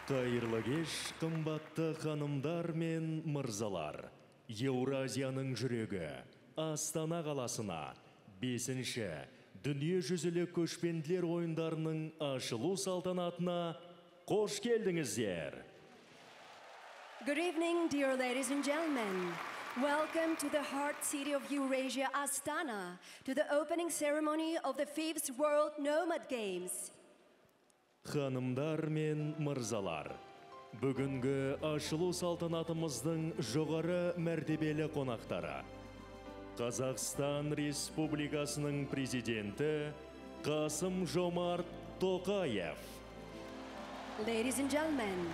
Қайырлы кеш, қымбатты ханымдар мен мырзалар. Еуразияның жүрегі, Астана қаласына 5-ші дүниежүзілік көшпенділер ойындарының ашылу салтанатына қош келдіңіздер. Good evening, dear ladies and gentlemen. Welcome to the heart city of Eurasia, Astana, to the opening ceremony of the 5th World Nomad Games. Ханымдар мен мырзалар, бүгінгі ашылу салтанатымыздың жоғары мәртебелі қонақтары. Қазақстан Республикасының президенті Қасым-Жомарт Тоқаев. Ladies and gentlemen,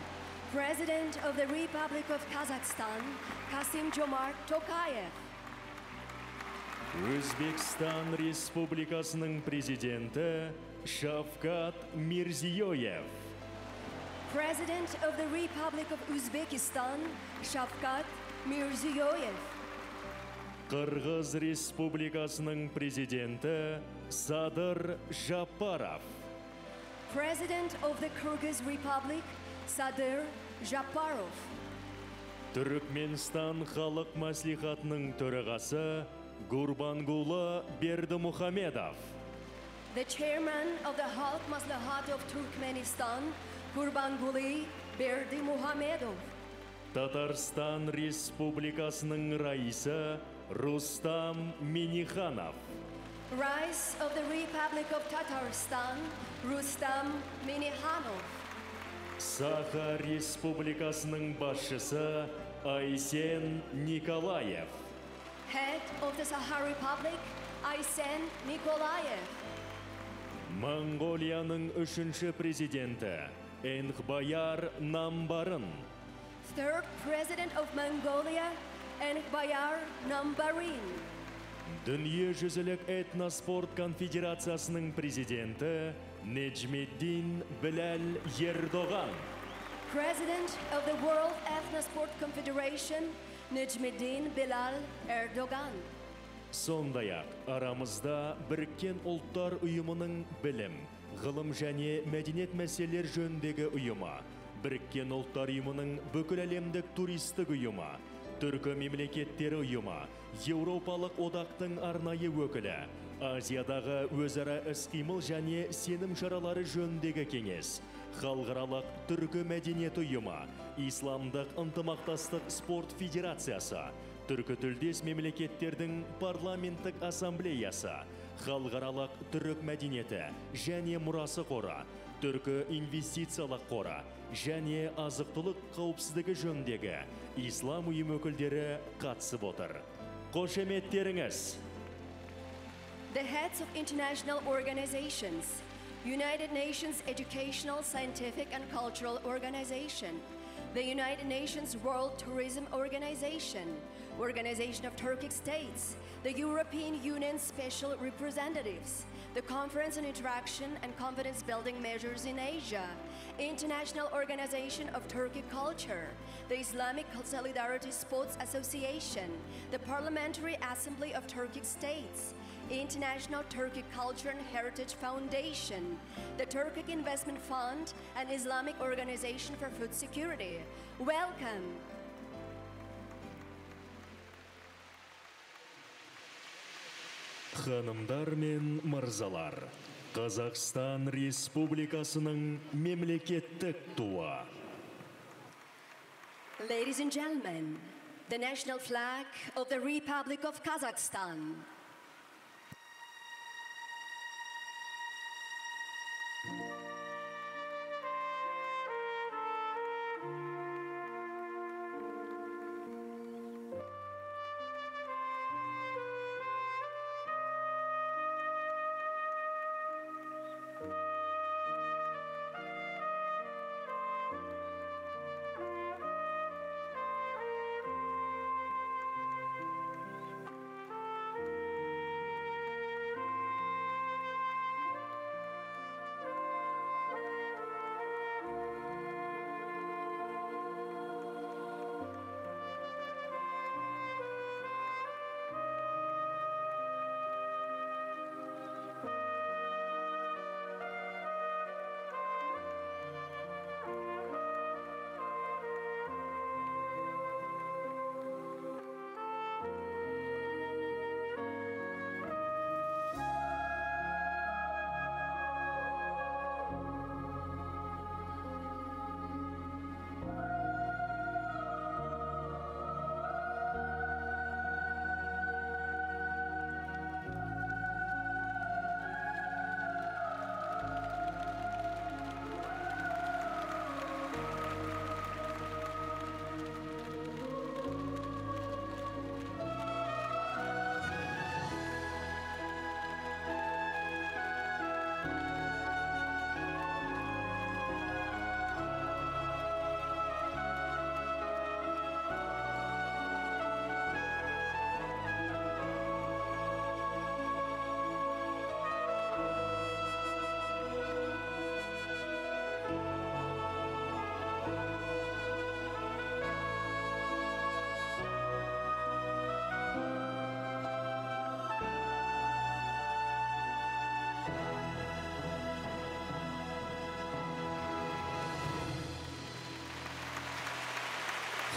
President of the Republic of Kazakhstan, Kasim-Jomart Tokayev. Өзбекстан Республикасының президенті Шавкат Мирзиёев. President of the Republic of Uzbekistan, Shavkat Mirziyoyev. Қырғыз Республикасының президенті Садыр Жапаров. President of the Kyrgyz Republic, Sadir Japarov. Түрікменстан халық мәслихатының төрағасы Гурбангулы Бердімұхамедов. The chairman of the Halk Maslahat of Turkmenistan, Gurbanguly Berdimuhamedov. Татарстан Республикасының раисы Рустам Миниханов. Rais of the Republic of Tatarstan, Rustam Minnikhanov. Саха Республикасының басшысы Айсен Николаев. Head of the Sakha Republic, Aysen Nikolaev. Монғолияның 3-ші президенті Энхбаяр Намбарын. Third President of Mongolia, Enkhbayar Nambarin. Дүниежүзілік этноспорт конфедерациясының президенті Неджмеддин Біләл Ердоған. President of the World Ethnosport Confederation, Nejmiddin Bilal Erdogan. Сондай-ақ арамызда Біріккен ұлттар ұйымының білім, ғылым және мәдениет мәселелер жөніндегі ұйымы, Біріккен ұлттар ұйымының бүкіл әлемдік туристік ұйымы, Түркі мемлекеттері ұйымы, Еуропалық одақтың арнайы өкілі, Азиядағы өзара іс-қимыл және сенім шаралары жөніндегі кеңес, Халықаралық түркі мәдениет ұйымы, Исламдық ынтымақтастық спорт федерациясы, түркі тілдес мемлекеттердің парламенттік ассамблеясы, Халықаралық түрік мәдениеті және мұрасы қоры, түркі инвестициялық қоры және азық-түлік қауіпсіздігі жөніндегі ислам ұйым өкілдері қатысып отыр. Қошеметтеріңіз! The heads of international organizations, United Nations Educational, Scientific and Cultural Organization, the United Nations World Tourism Organization, Organization of Turkic States, the European Union Special Representatives, the Conference on Interaction and Confidence Building Measures in Asia, International Organization of Turkic Culture, the Islamic Solidarity Sports Association, the Parliamentary Assembly of Turkic States, International Turkic Culture and Heritage Foundation, the Turkic Investment Fund, and Islamic Organization for Food Security. Welcome! Ханымдар мен мырзалар, Қазақстан Республикасының мемлекеттік туы. Ladies and gentlemen, the national flag of the Republic of Kazakhstan.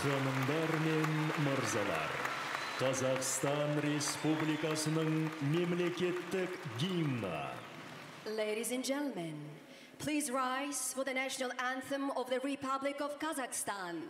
Ханымдар мен мырзалар, Қазақстан Республикасының мемлекеттік гимні. Ladies and gentlemen, please rise for the national anthem of the Republic of Kazakhstan.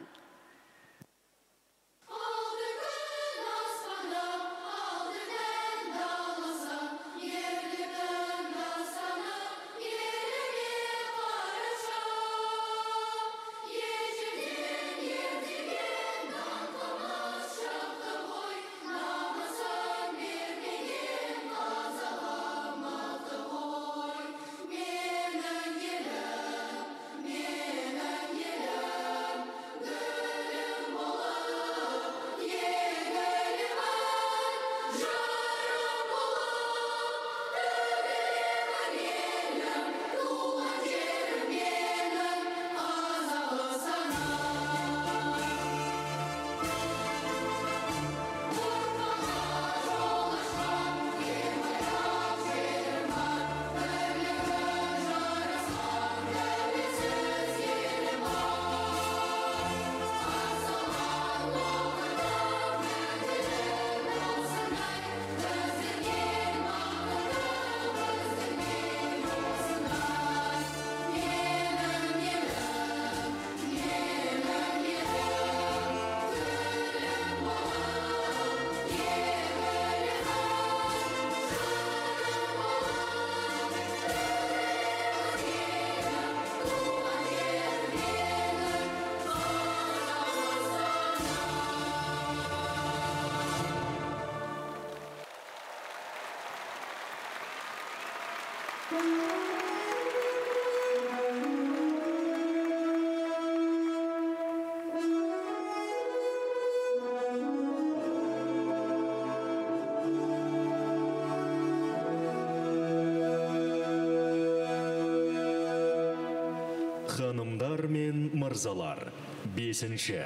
Ханымдар мен мырзалар, 5-ші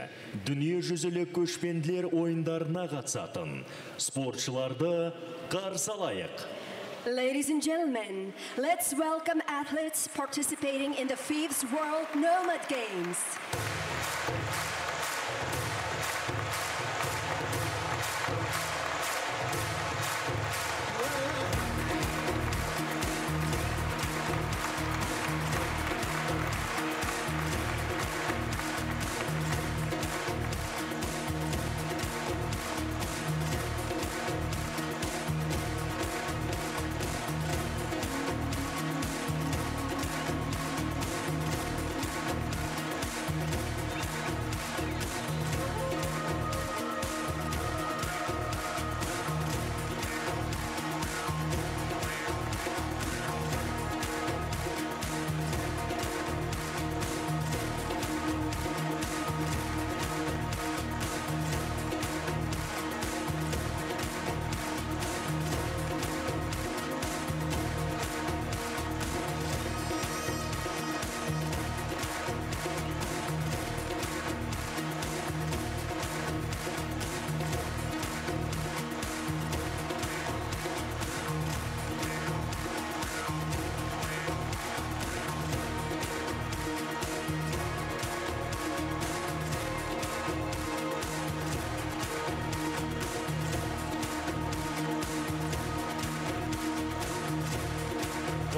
дүниежүзілік көшпенділер ойындарына қатысатын спортшыларды қарсы алайық. Ladies and gentlemen, let's welcome athletes participating in the 5th World Nomad Games.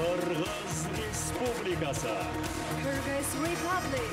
Қырғыз Республикасы. Kyrgyz Republic.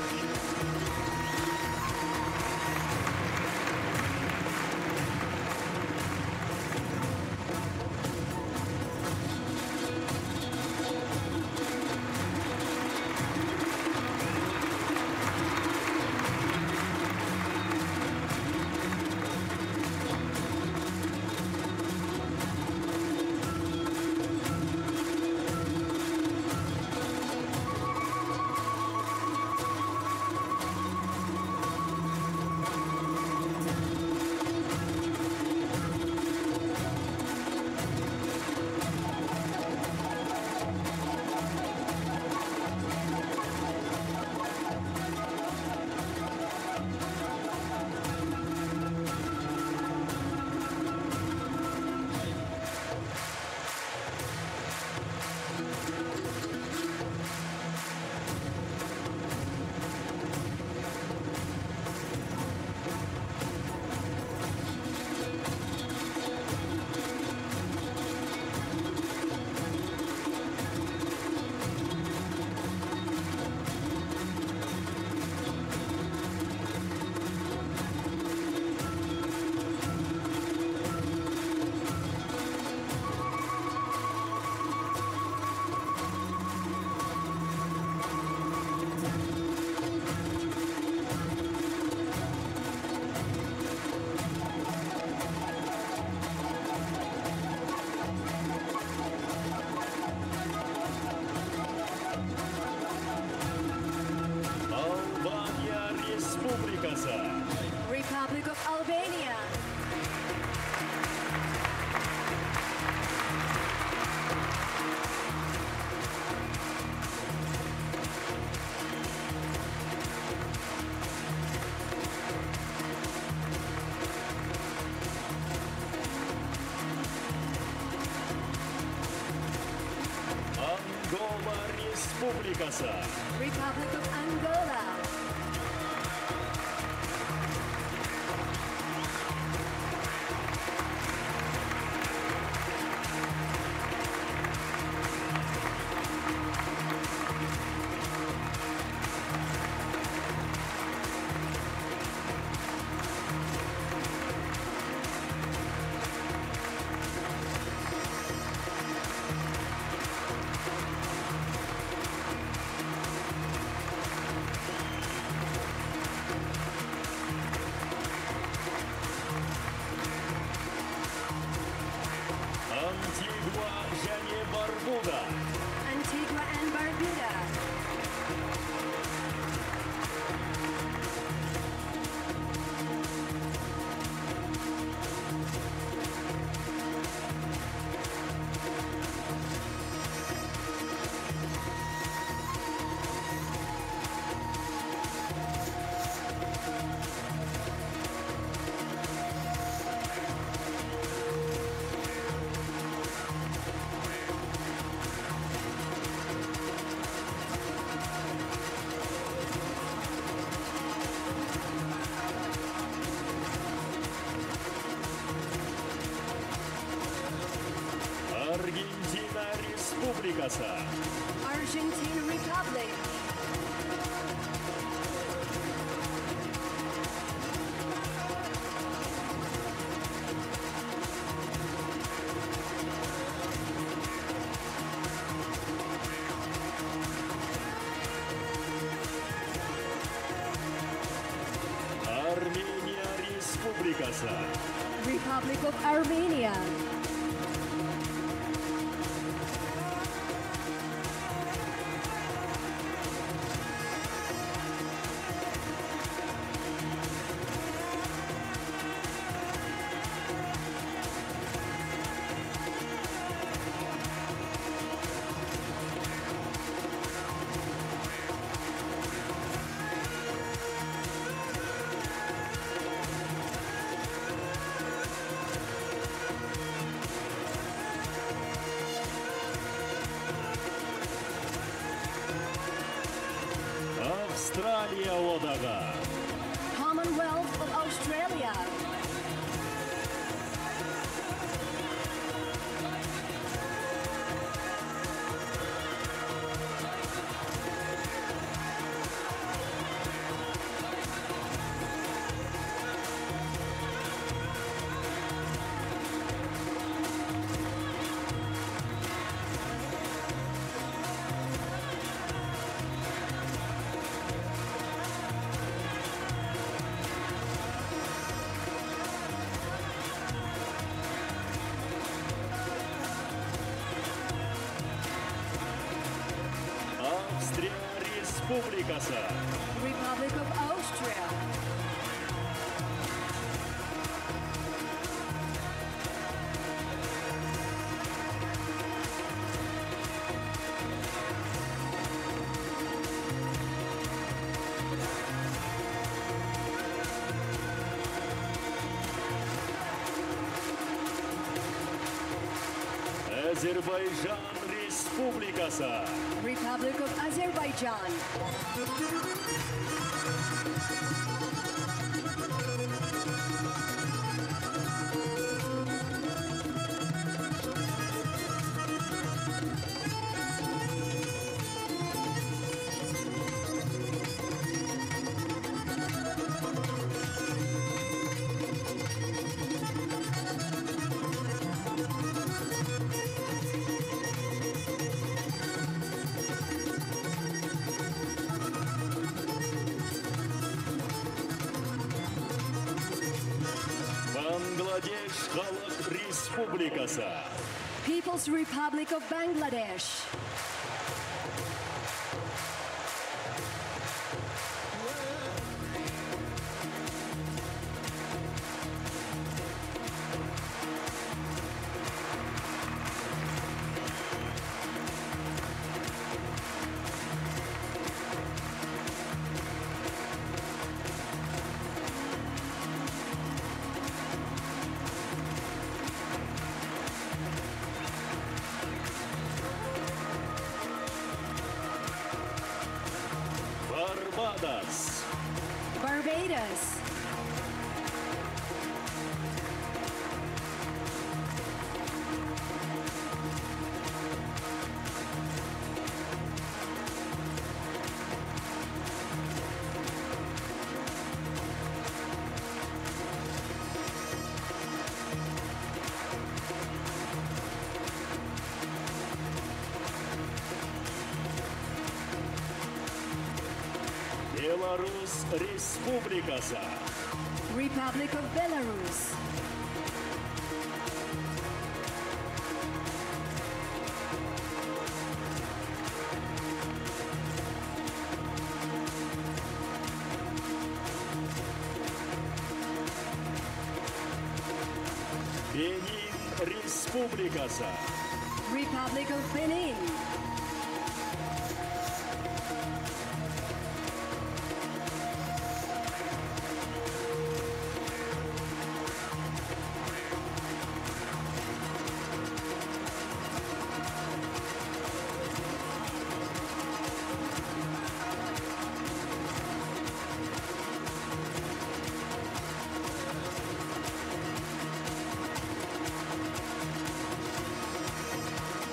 Республикасы. Republic of Angola. Антигуа және Барбуда. Antigua and Barbuda. Аргентина Республикасы. Argentine Republic. Армения Республикасы. Republic of Armenia. Австралия одағы. Commonwealth of Australia. Австрия Республикасы. Republic of Austria. Азербайджан Республикасы. Republic of Azerbaijan. Бангладеш Халық Республикасы. People's Republic of Bangladesh. Honduras. Беларусь Республикасы. Republic of Belarus. Бенин Республикасы. Republic of Benin.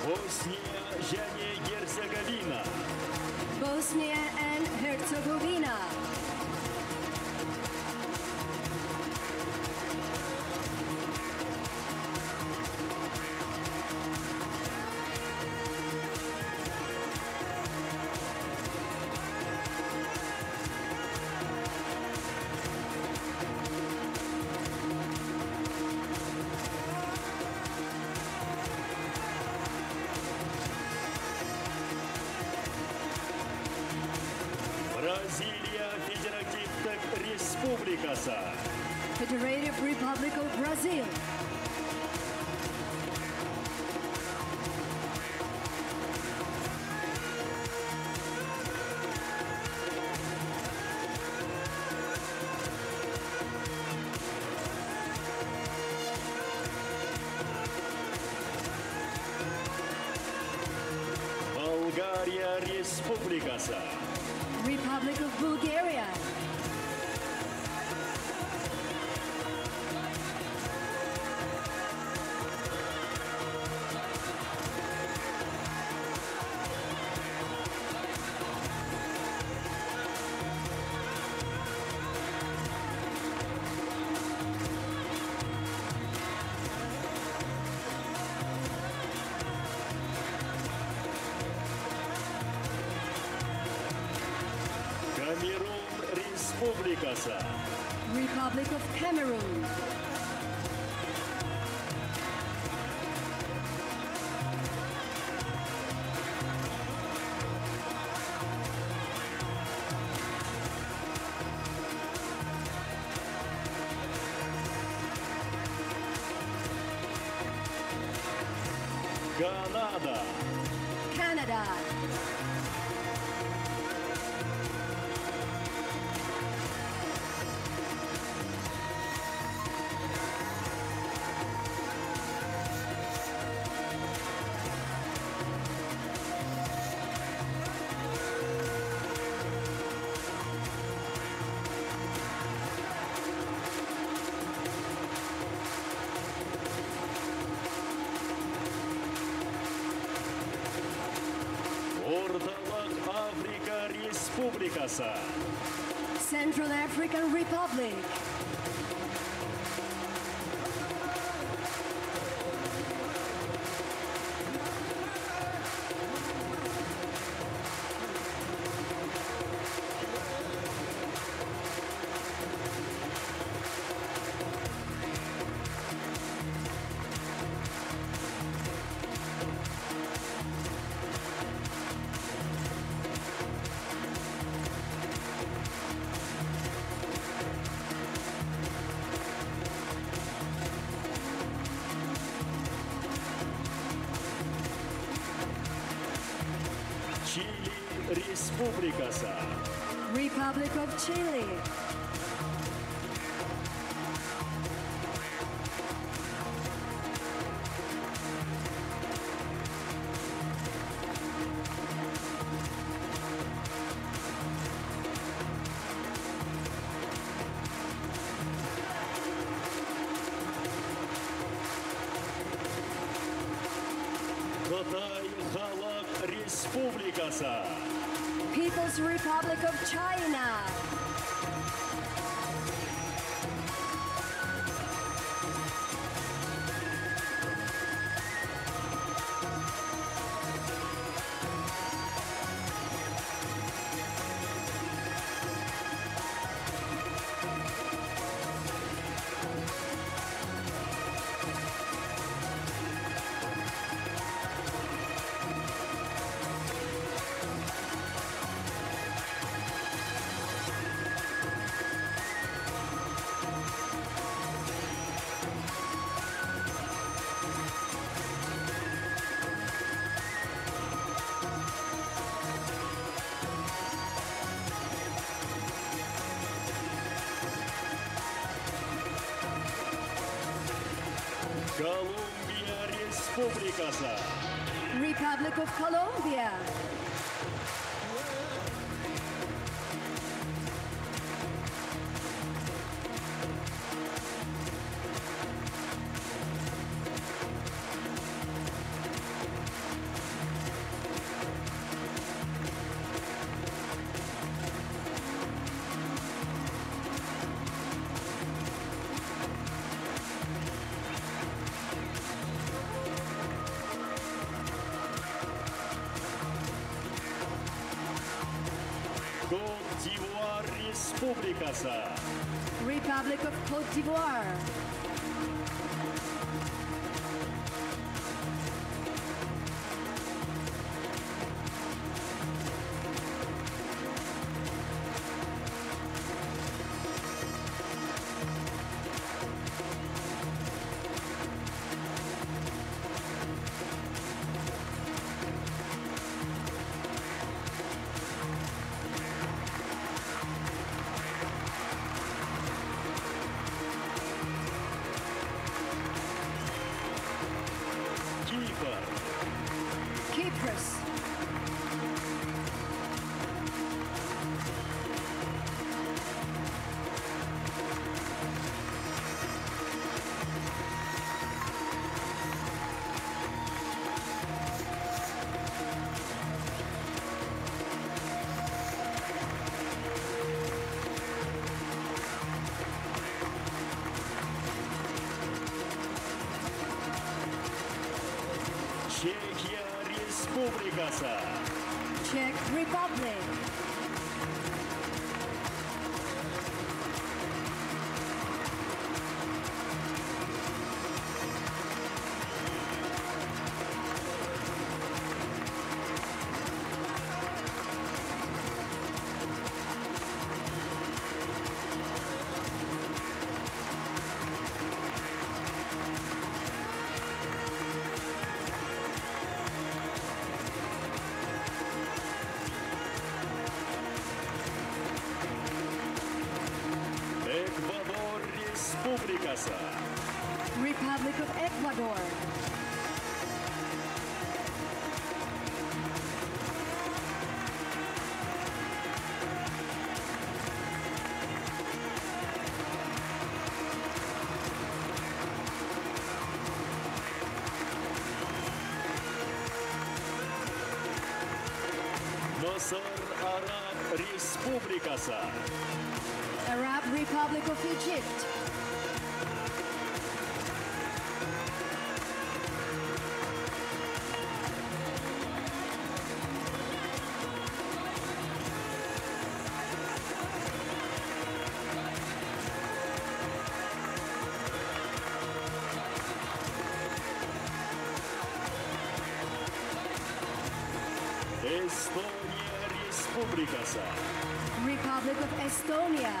Босния және Герцеговина. Bosnia and Herzegovina. Бразилия Федеративтік Республикасы. Federative Republic of Brazil. Болгария Республикасы. Republic of Bulgaria. Камерун Республикасы. Republic of Cameroon. Канада. Canada. Орталық Африка Республикасы. Central African Republic. Чили Республикасы. Republic of Chile. Қытай Халық Республикасы, People's Republic of China, Колумбия Республикасы, Republic of Colombia, Côte-d'Ivoire Республикасы, Republic of Cote d'Ivoire, Кипр, Cyprus, Чехия Республикасы, Czech Republic, Эквадор Республикасы, Republic of Ecuador, Мысыр Араб Республикасы, Arab Republic of Egypt, Эстония Республикасы, Republic of Estonia,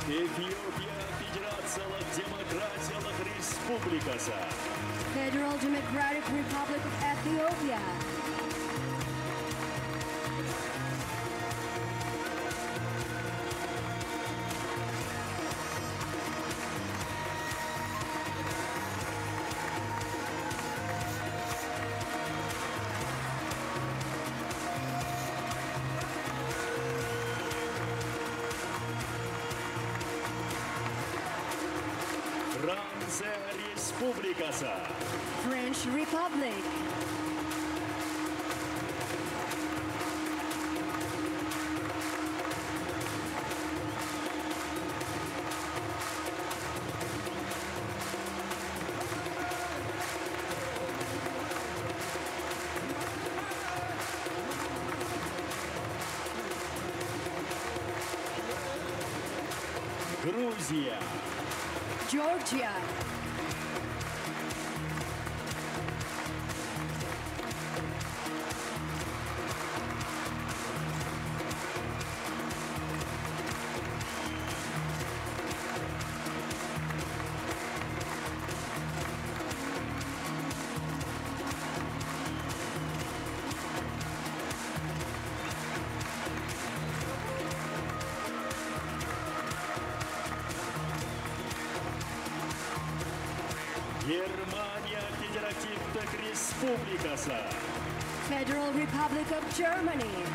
Эфиопия Федерациялық Демократиялық Республикасы, Federal Democratic Republic of Ethiopia, Франция Республикаса. French Republic. Грузия. Georgia. Германия Федеративтық Республикасы. Federal Republic of Germany.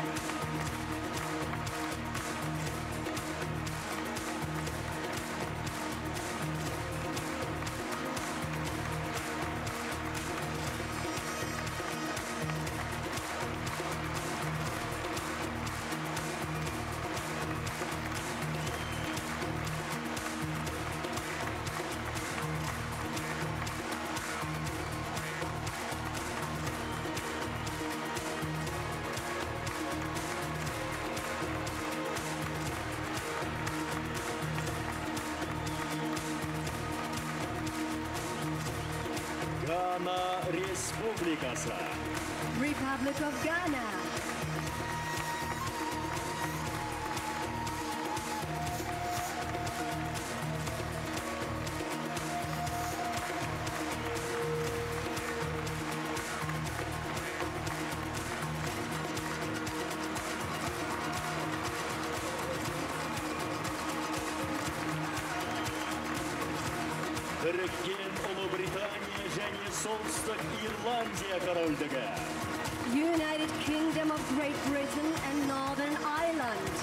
Гана Республикасы. Republic of Ghana. Біріккен Ұлыбритания және Солтүстік Ирландия корольдігі. United Kingdom of Great Britain and Northern Ireland.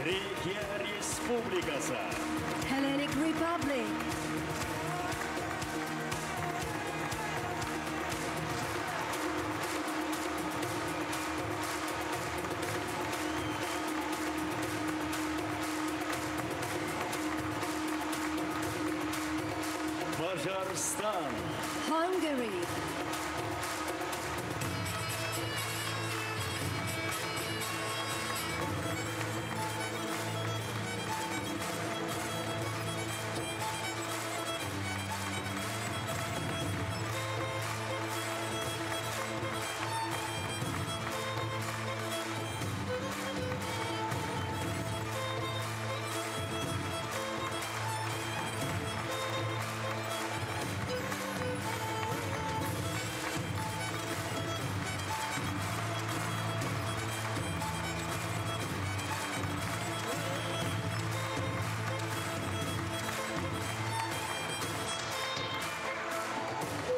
Грекия Республикасы. Hellenic Republic. Мажарстан. Hungary.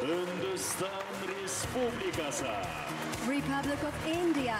Үндістан Республикасы. Republic of India.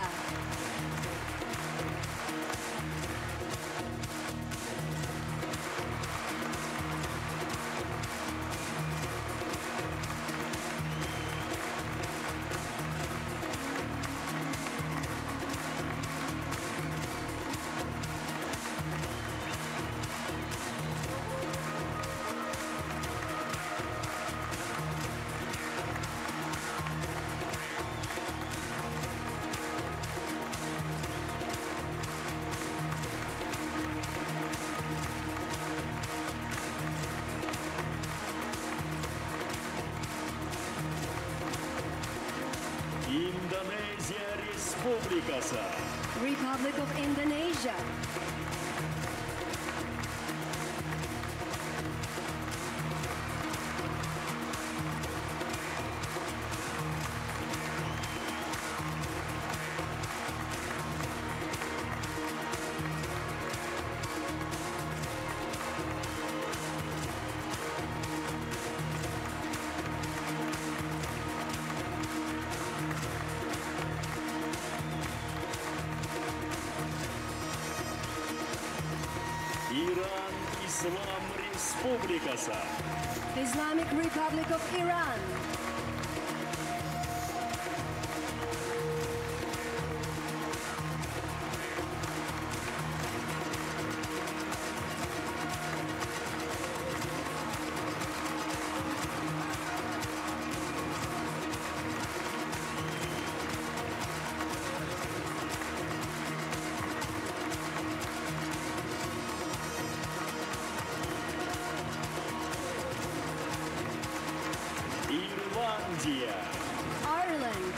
Индонезия Республикасы. Republic of Indonesia. Республикасы. Islamic Republic of Iran. Ирландия. Ireland.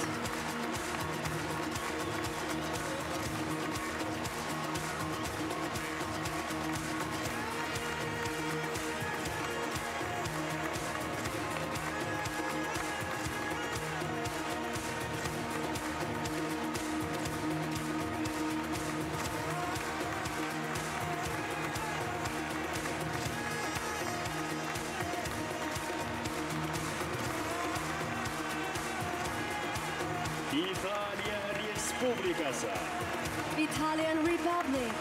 Италия Республикасы. Italian Republic.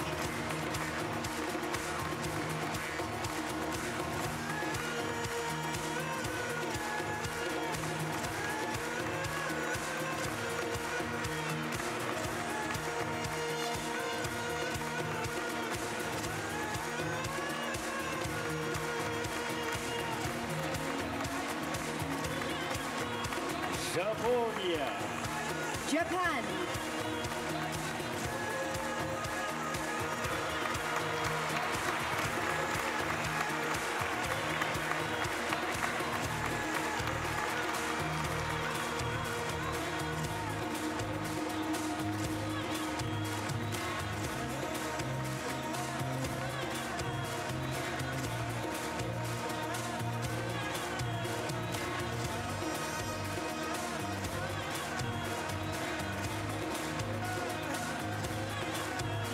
Япония. Japan.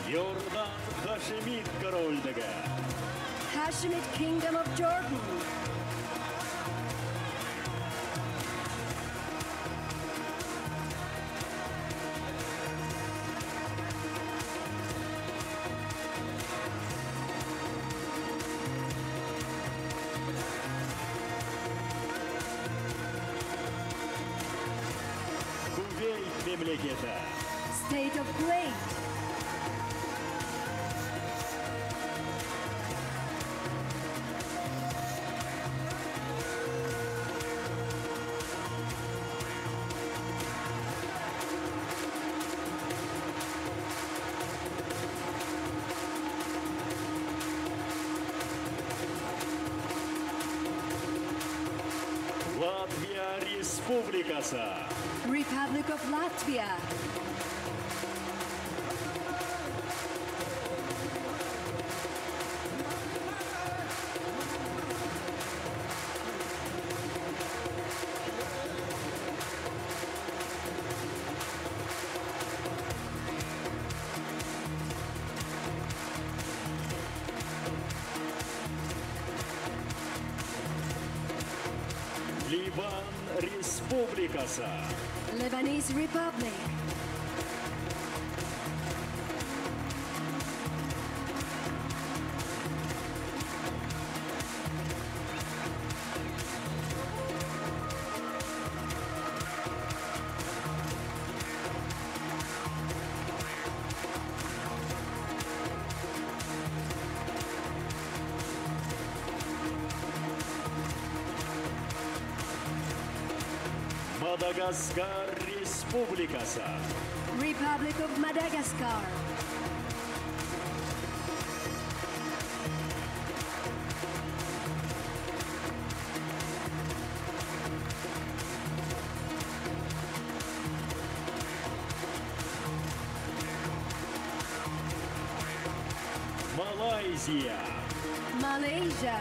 Йордан Хашемит корольдігі. Hashemite Kingdom of Jordan. Кувейт мемлекеті. State of Kuwait. Латвия Республикасы. Republic of Latvia. Ливан Республикасы. Lebanese Republic. Мадагаскар Республикасы. Republic of Madagascar. Малайзия. Malaysia.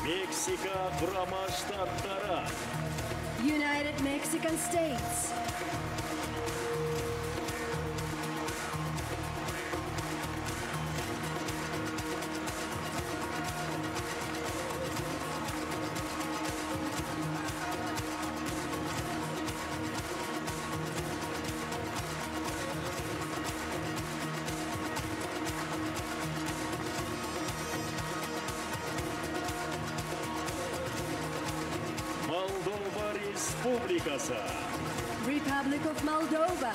Мексика Құрама Штаттары. United Mexican States. Республикасы. Republic of Moldova.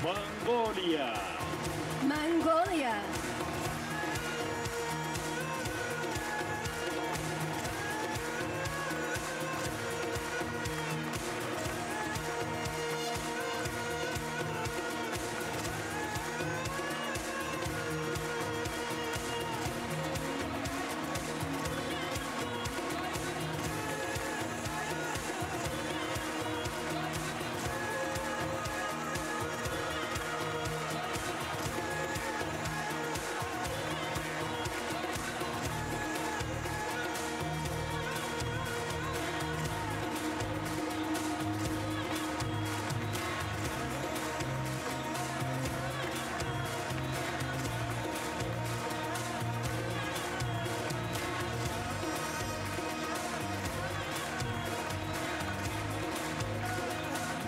Монголия. Mongolia.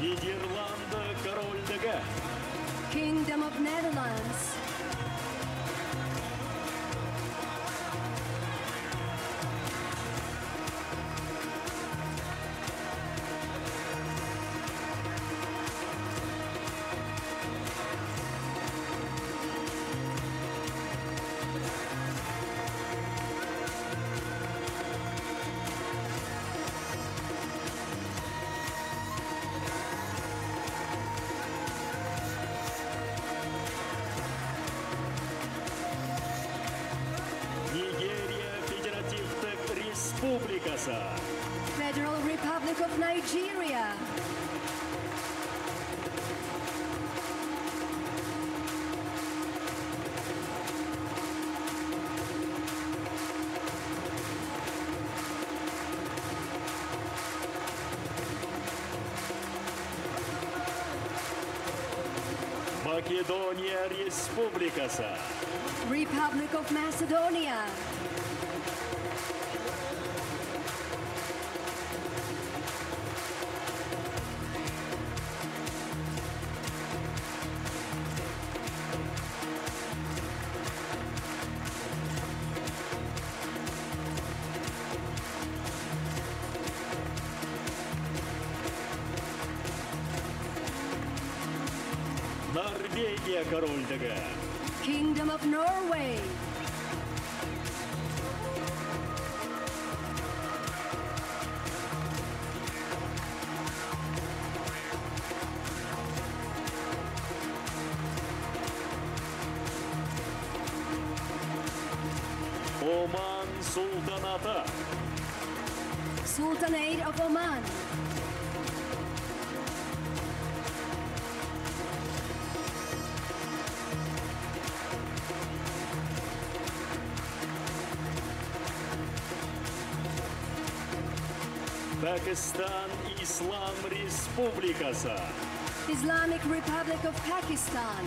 Нидерланды корольдігі. Kingdom of Netherlands. Нигерия Федеративтік Республикасы. Federal Republic of Nigeria. Македония Республикасы. Republic of Macedonia. Норвегия корольдігі. Kingdom of Norway. Оман Султанаты. Sultanate of Oman. Пакистан Ислам Республикасы. Islamic Republic of Pakistan.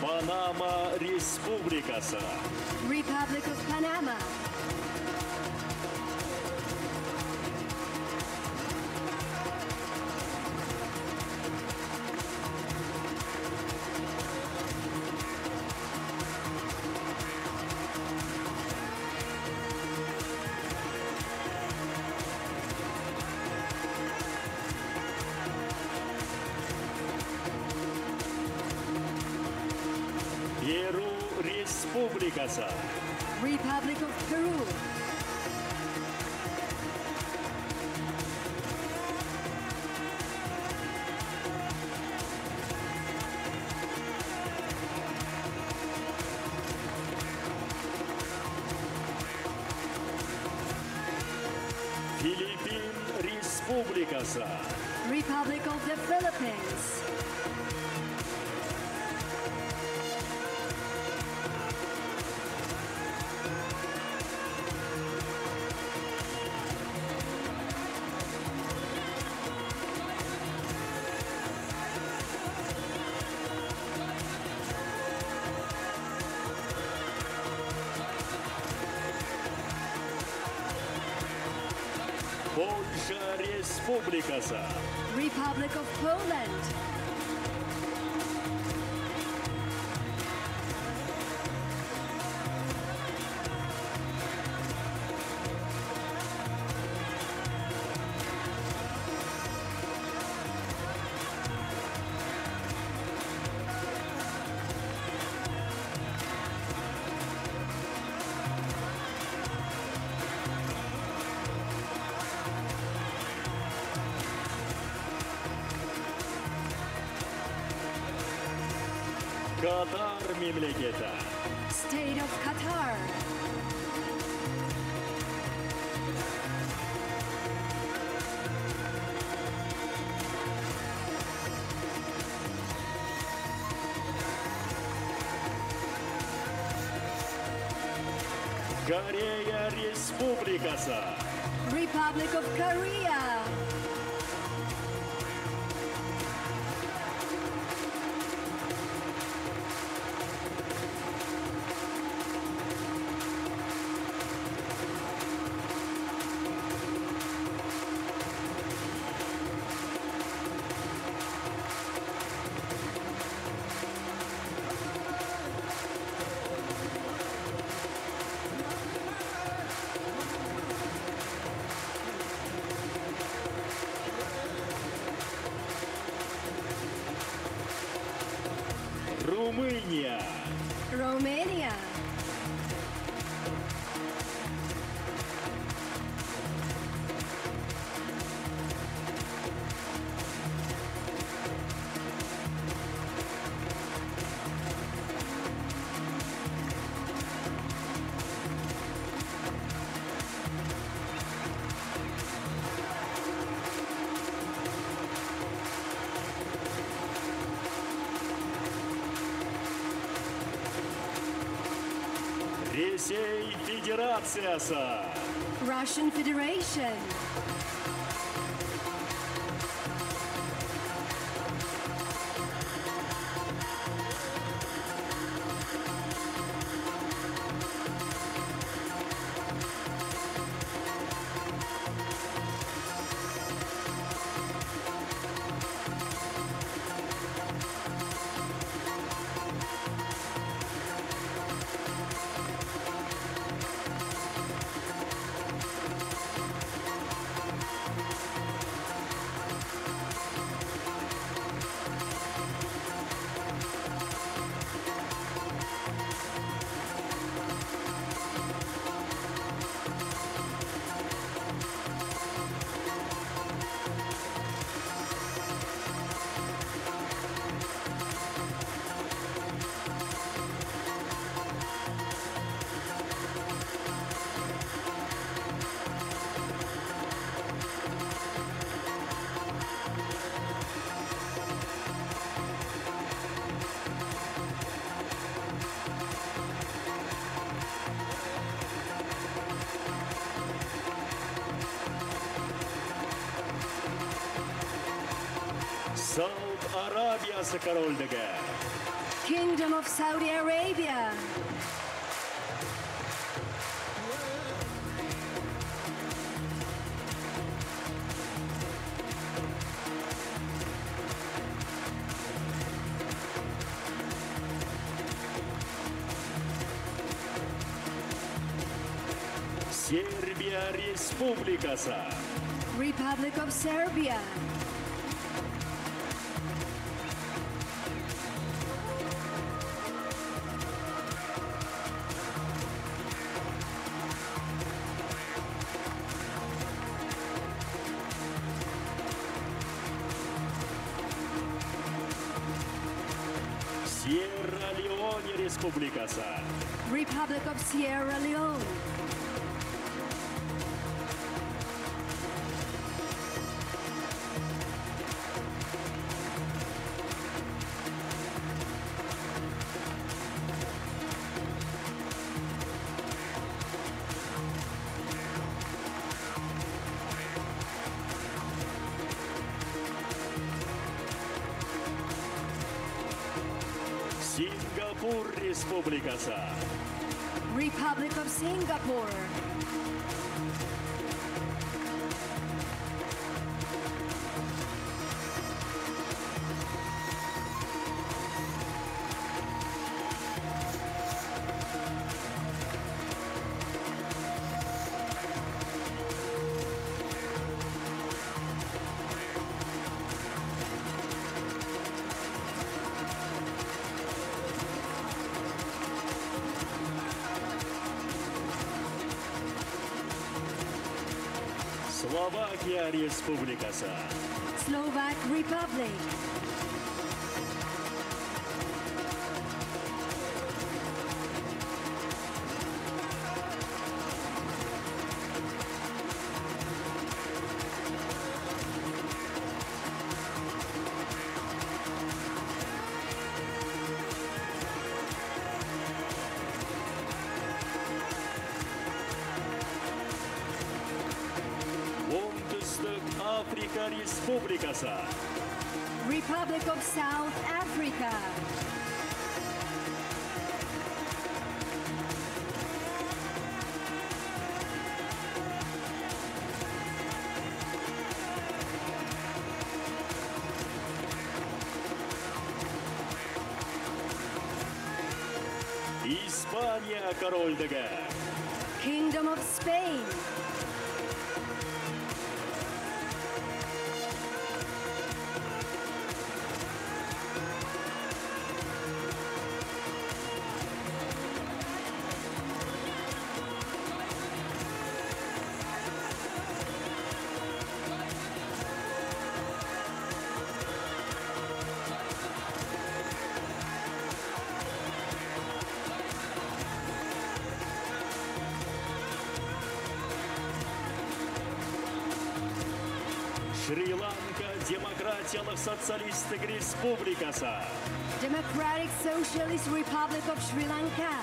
Панама Республикасы. Republic of Panama. Перу Республикасы. Republic of Peru. Филиппин Республикасы. Republic of the Philippines. Польша Республикасы. Republic of Poland. Катар мемлекеті. State of Qatar. Корея Республикасы. Republic of Korea. Румыния. Romania. Ресей Федерациясы. Russian Federation. Сауд Арабиясы корольдігі. Kingdom of Saudi Arabia. Сербия Республикасы. Republic of Serbia. Сьерра-Леоне Республикаса. Republic of Sierra Leone. Сингапур Республикаса. Republic of Singapore. Словакия Республикаса. Slovak Republic. Оңтүстік Африка Республикасы. Republic of South Africa. Испания Корольдігі. Kingdom of Spain. Шри-Ланка Демократиялық Социалистік Республикасы. Democratic Socialist Republic of Sri Lanka.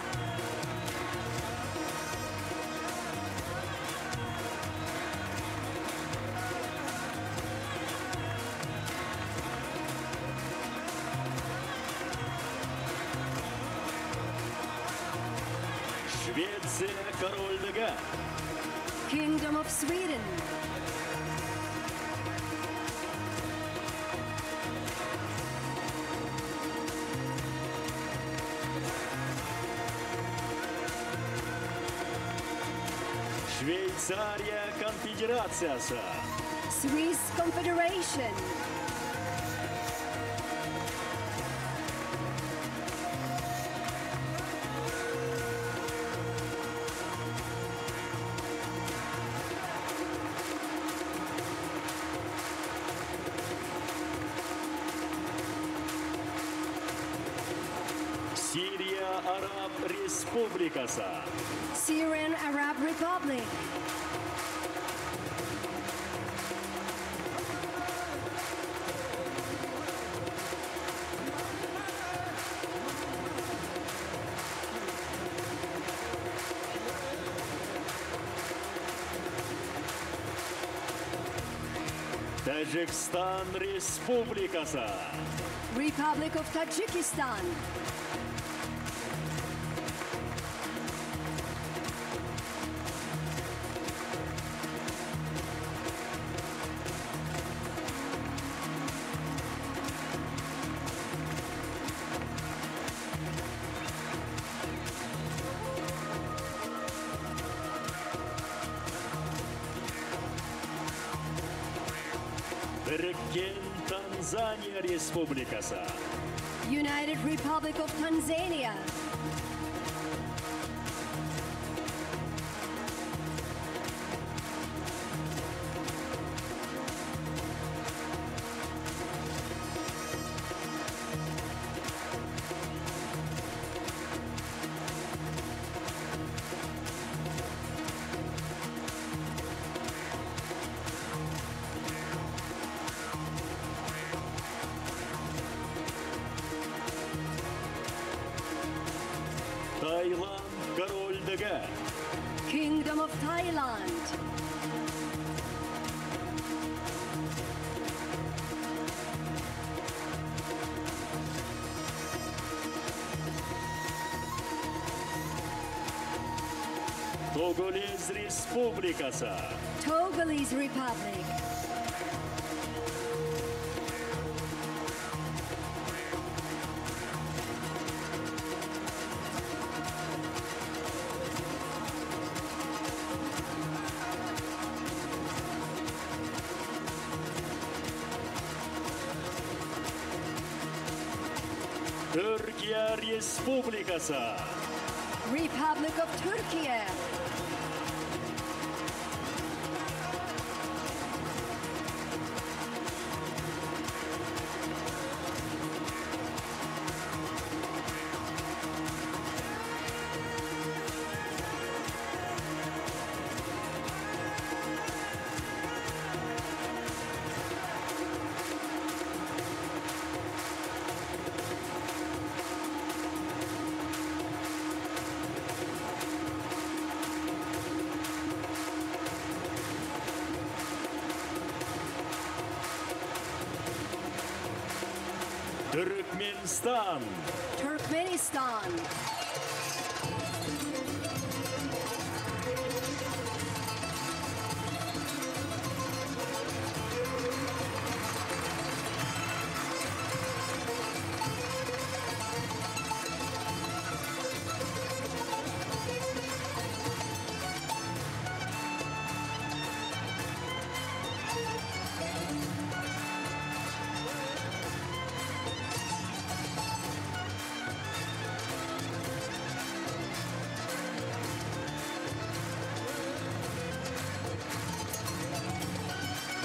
Швеция Корольдігі. Kingdom of Sweden. Швейцария Конфедерациясы. Swiss Confederation. Сирия Араб Республикасы. Syrian Arab Republic. Таджикстан Республикасы. Republic of Tajikistan. Біріккен Танзания Республикасы. United Republic of Tanzania. богатырдыгы. Kingdom of Thailand. Тоголез Республикасы. Togolese Republic. Türkiye Республикасы. Republic of Turkey. Türkmenistan. Turkmenistan.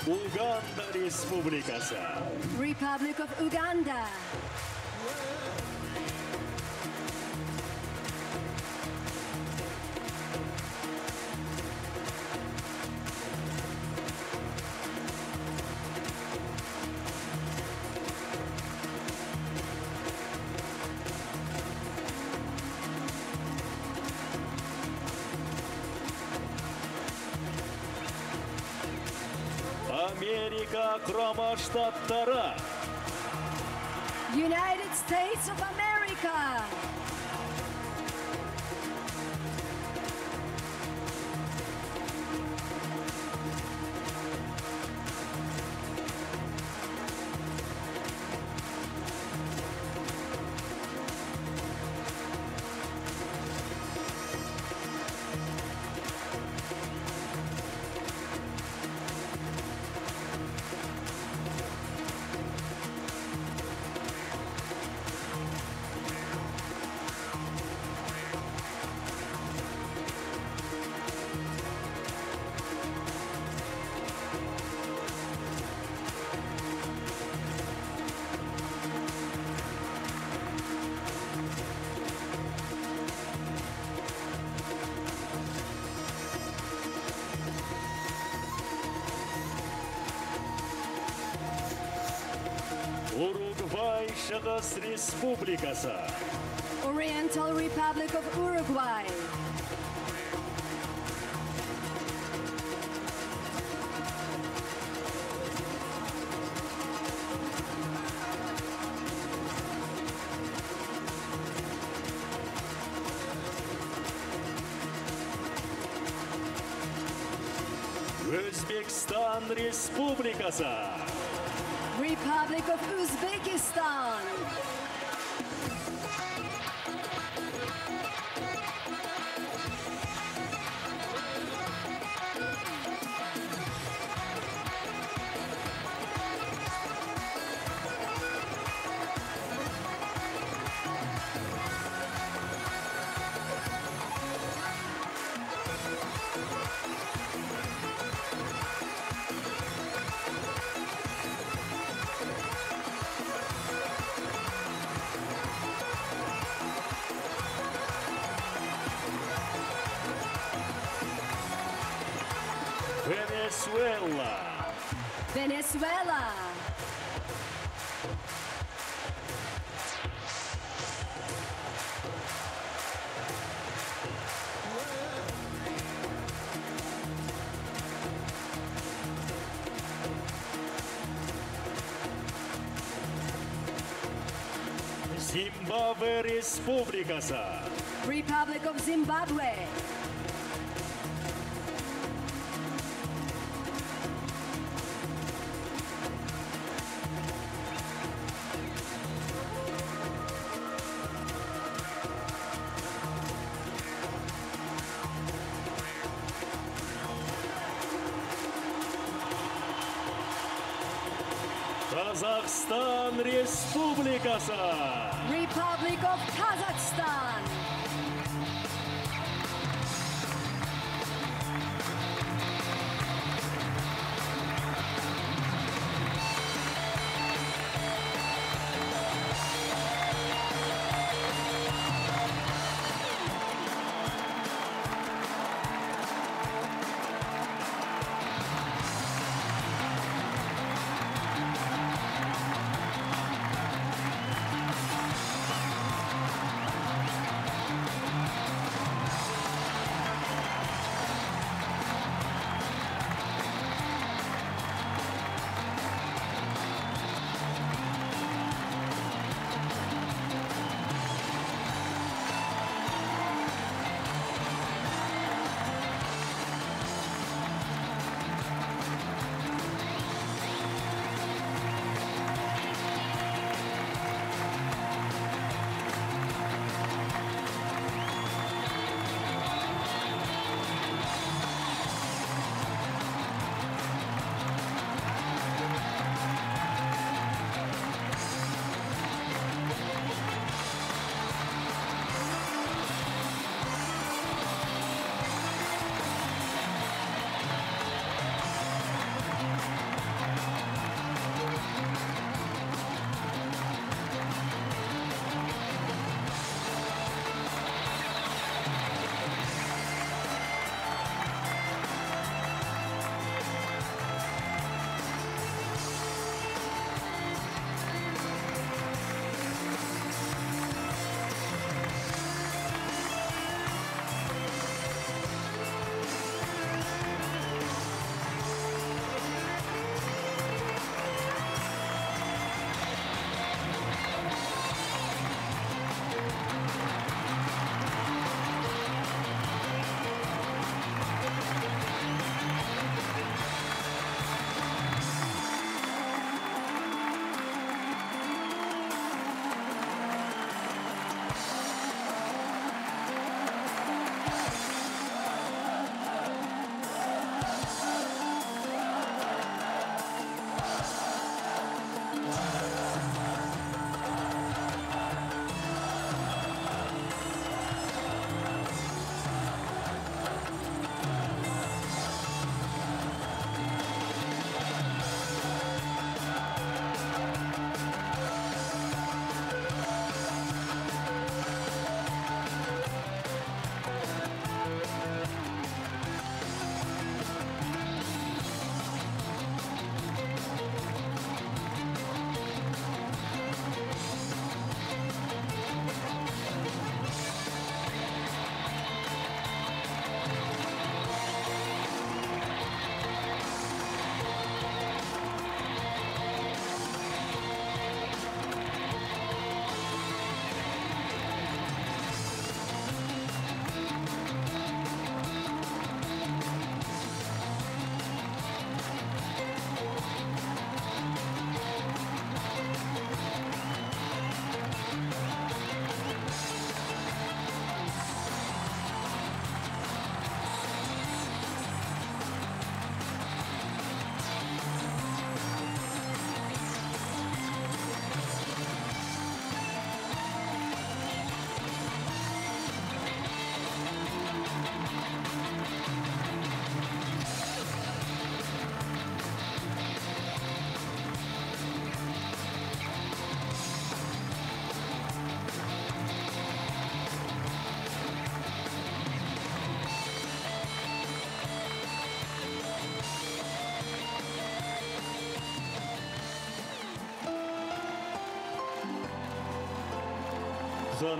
Уганда Республикасы. Republic of Uganda. Америка Құрама Штаттары. United States of America. Уругвай Шығыс Республикасы. Oriental Republic of Uruguay. Өзбекстан Республикасы. Republic of Uzbekistan. Венесуэла. Venezuela. Зимбабве Республикасы. Republic of Zimbabwe. Казахстан Республикасы. Republic of Kazakhstan.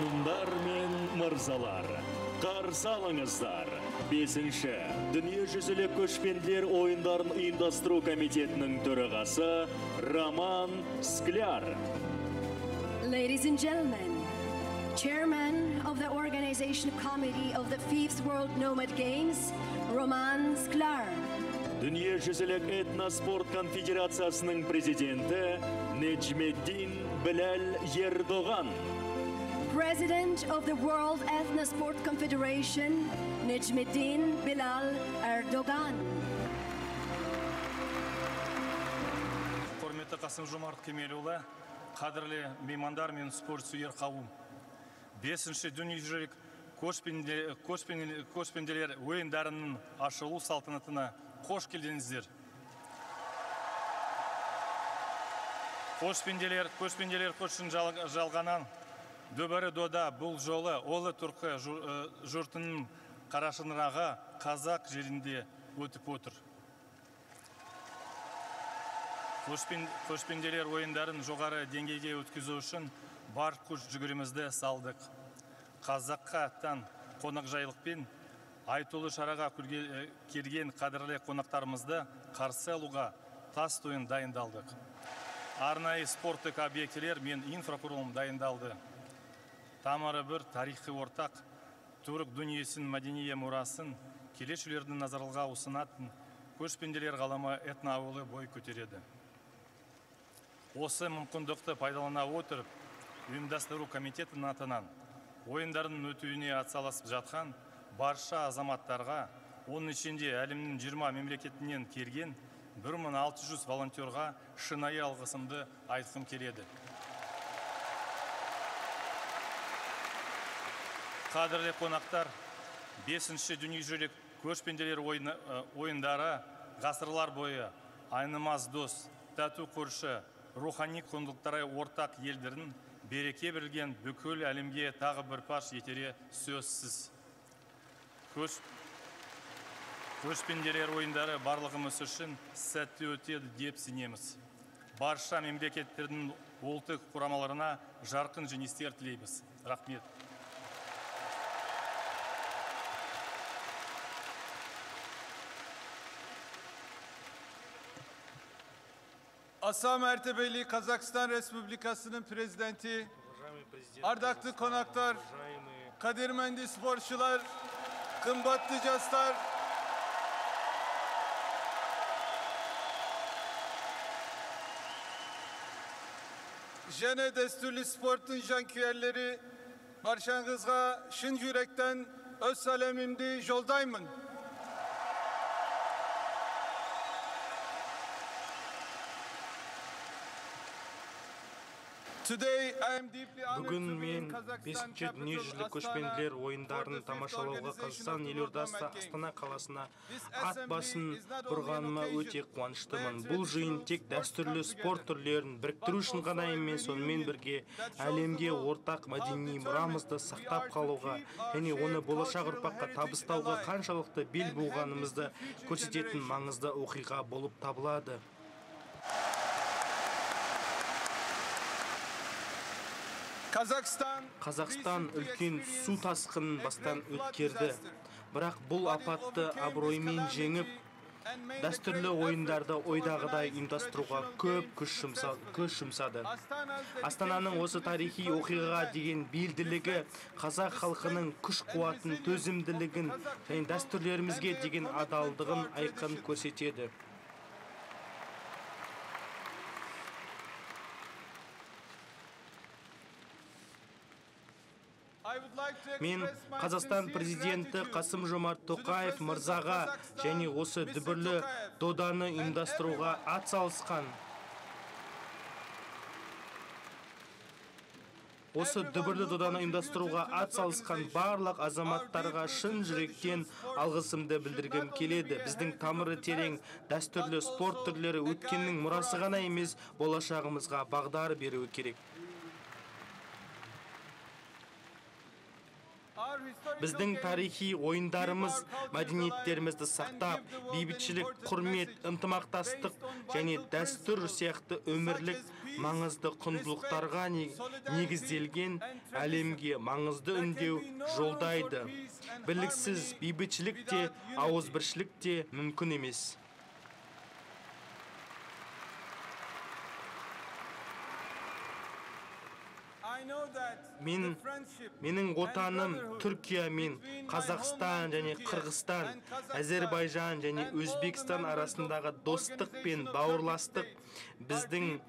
Ханымдар мен мырзалар, қарсы алыңыздар. 5-ші Дүниежүзілік көшпенділер ойындарын ұйымдастыру комитетінің төрағасы Роман Скляр. Ladies and gentlemen, Chairman of the Organization Committee of the 5th World Nomad Games, Roman Sklar. Дүниежүзілік этноспорт конфедерациясының президенті Necmettin Bilal Erdogan. President of the World Ethnosport Confederation, Necmettin Bilal Erdogan. Құрметті Қасым-Жомарт Кемелұлы, қадірлі меймандар мен спорт сүйер қауым. 5-ші дүниежүзілік көшпенділер ойындарының ашылу салтанатына қош келдіңіздер. Көшпенділер көшін жалғанан дөбірі дода бұл жолы олы тұрқы жұртының қарашыныраға қазақ жерінде өтіп отыр. Көшпенділер ойындарын жоғары деңгейге өткізу үшін бар күш жүгірімізді салдық. Қазаққа аттан қонақжайлықпен айтулы шараға келген қадірлі қонақтарымызды қарсы алуға тас тойын дайындалдық. Арнайы спорттық объектілер мен инфрақұрылым дайындалды. Тамыры бір тарихи ортақ түрік дүниесін мәдение мұрасын келешілердің назарға ұсынатын көшпенділер ғаламы этноауылы бой көтереді. Осы мүмкіндікті пайдалана отырып, ұйымдастыру комитетінің атынан ойындардың өтуіне атсаласып жатқан барша азаматтарға, оның ішінде әлемнің 20 мемлекетінен келген 1600 волонтерға шынайы алғысымды айтқым келеді. Қадірлі қонақтар, 5-ші дүниежүзілік көшпенділер ойындары ғасырлар бойы айнымас дос, тату көрші, рухани құндылықтары ортақ елдерін береке берілген бүкіл әлемге тағы бір паш етере сөзсіз. Көшпенділер ойындары барлығымыз үшін сәтті өтеді деп сенеміз. Барша мемлекеттердің ұлттық құрамаларына жарқын жеңістер тілейміз. Рахмет. Asa mertebeli Kazakistan Respublikası'nın prezidenti, ardaklı konaklar, kadirmendi sporcular, kımbatlı dostlar, jene desturlu sportun janküyerleri, barşanızga şın yürekten öz salemimdi joldayımın. Бүгін мен 5-ші дүниежүзілік көшпенділер ойындарын тамашалауға Қазақстан елордасы Астана қаласына ат басын бұрғаныма өте қуаныштымын. Бұл жиын тек дәстүрлі спорт түрлерін біріктіру үшін ғана емес, сонымен бірге әлемге ортақ мәдени мұрамызды сақтап қалуға және оны болашақ ұрпаққа табыстауға қаншалықты бел буғанымызды көрсететін маңызды оқиға болып табылады. Қазақстан үлкен су тасқынын бастан өткерді. Бірақ бұл апатты абыроймен жеңіп, дәстүрлі ойындарды ойдағыдай ұйымдастыруға көп күш жұмсады. Астананың осы тарихи оқиғаға деген бейілділігі қазақ халқының күш-қуатын, төзімділігін және дәстүрлерімізге деген адалдығын айқын көрсетеді. Мен Қазақстан президенті Қасым-Жомарт Тоқаев мырзаға және осы дүбірлі доданы ұйымдастыруға атсалысқан барлық азаматтарға шын жүректен алғысымды білдіргім келеді. Біздің тамыры терең дәстүрлі спорт түрлері өткеннің мұрасы ғана емес, болашағымызға бағдар беруі керек. Біздің тарихи ойындарымыз мәдениеттерімізді сақтап, бейбітшілік, құрмет, ынтымақтастық және дәстүр сияқты өмірлік маңызды құндылықтарға негізделген әлемге маңызды үндеу жолдайды. Бірліксіз бейбітшілік те, ауызбіршілік те мүмкін емес. менің отаным Түркия мен Қазақстан және Қырғызстан, Әзербайжан және Өзбекстан арасындағы достық пен бауырластық біздің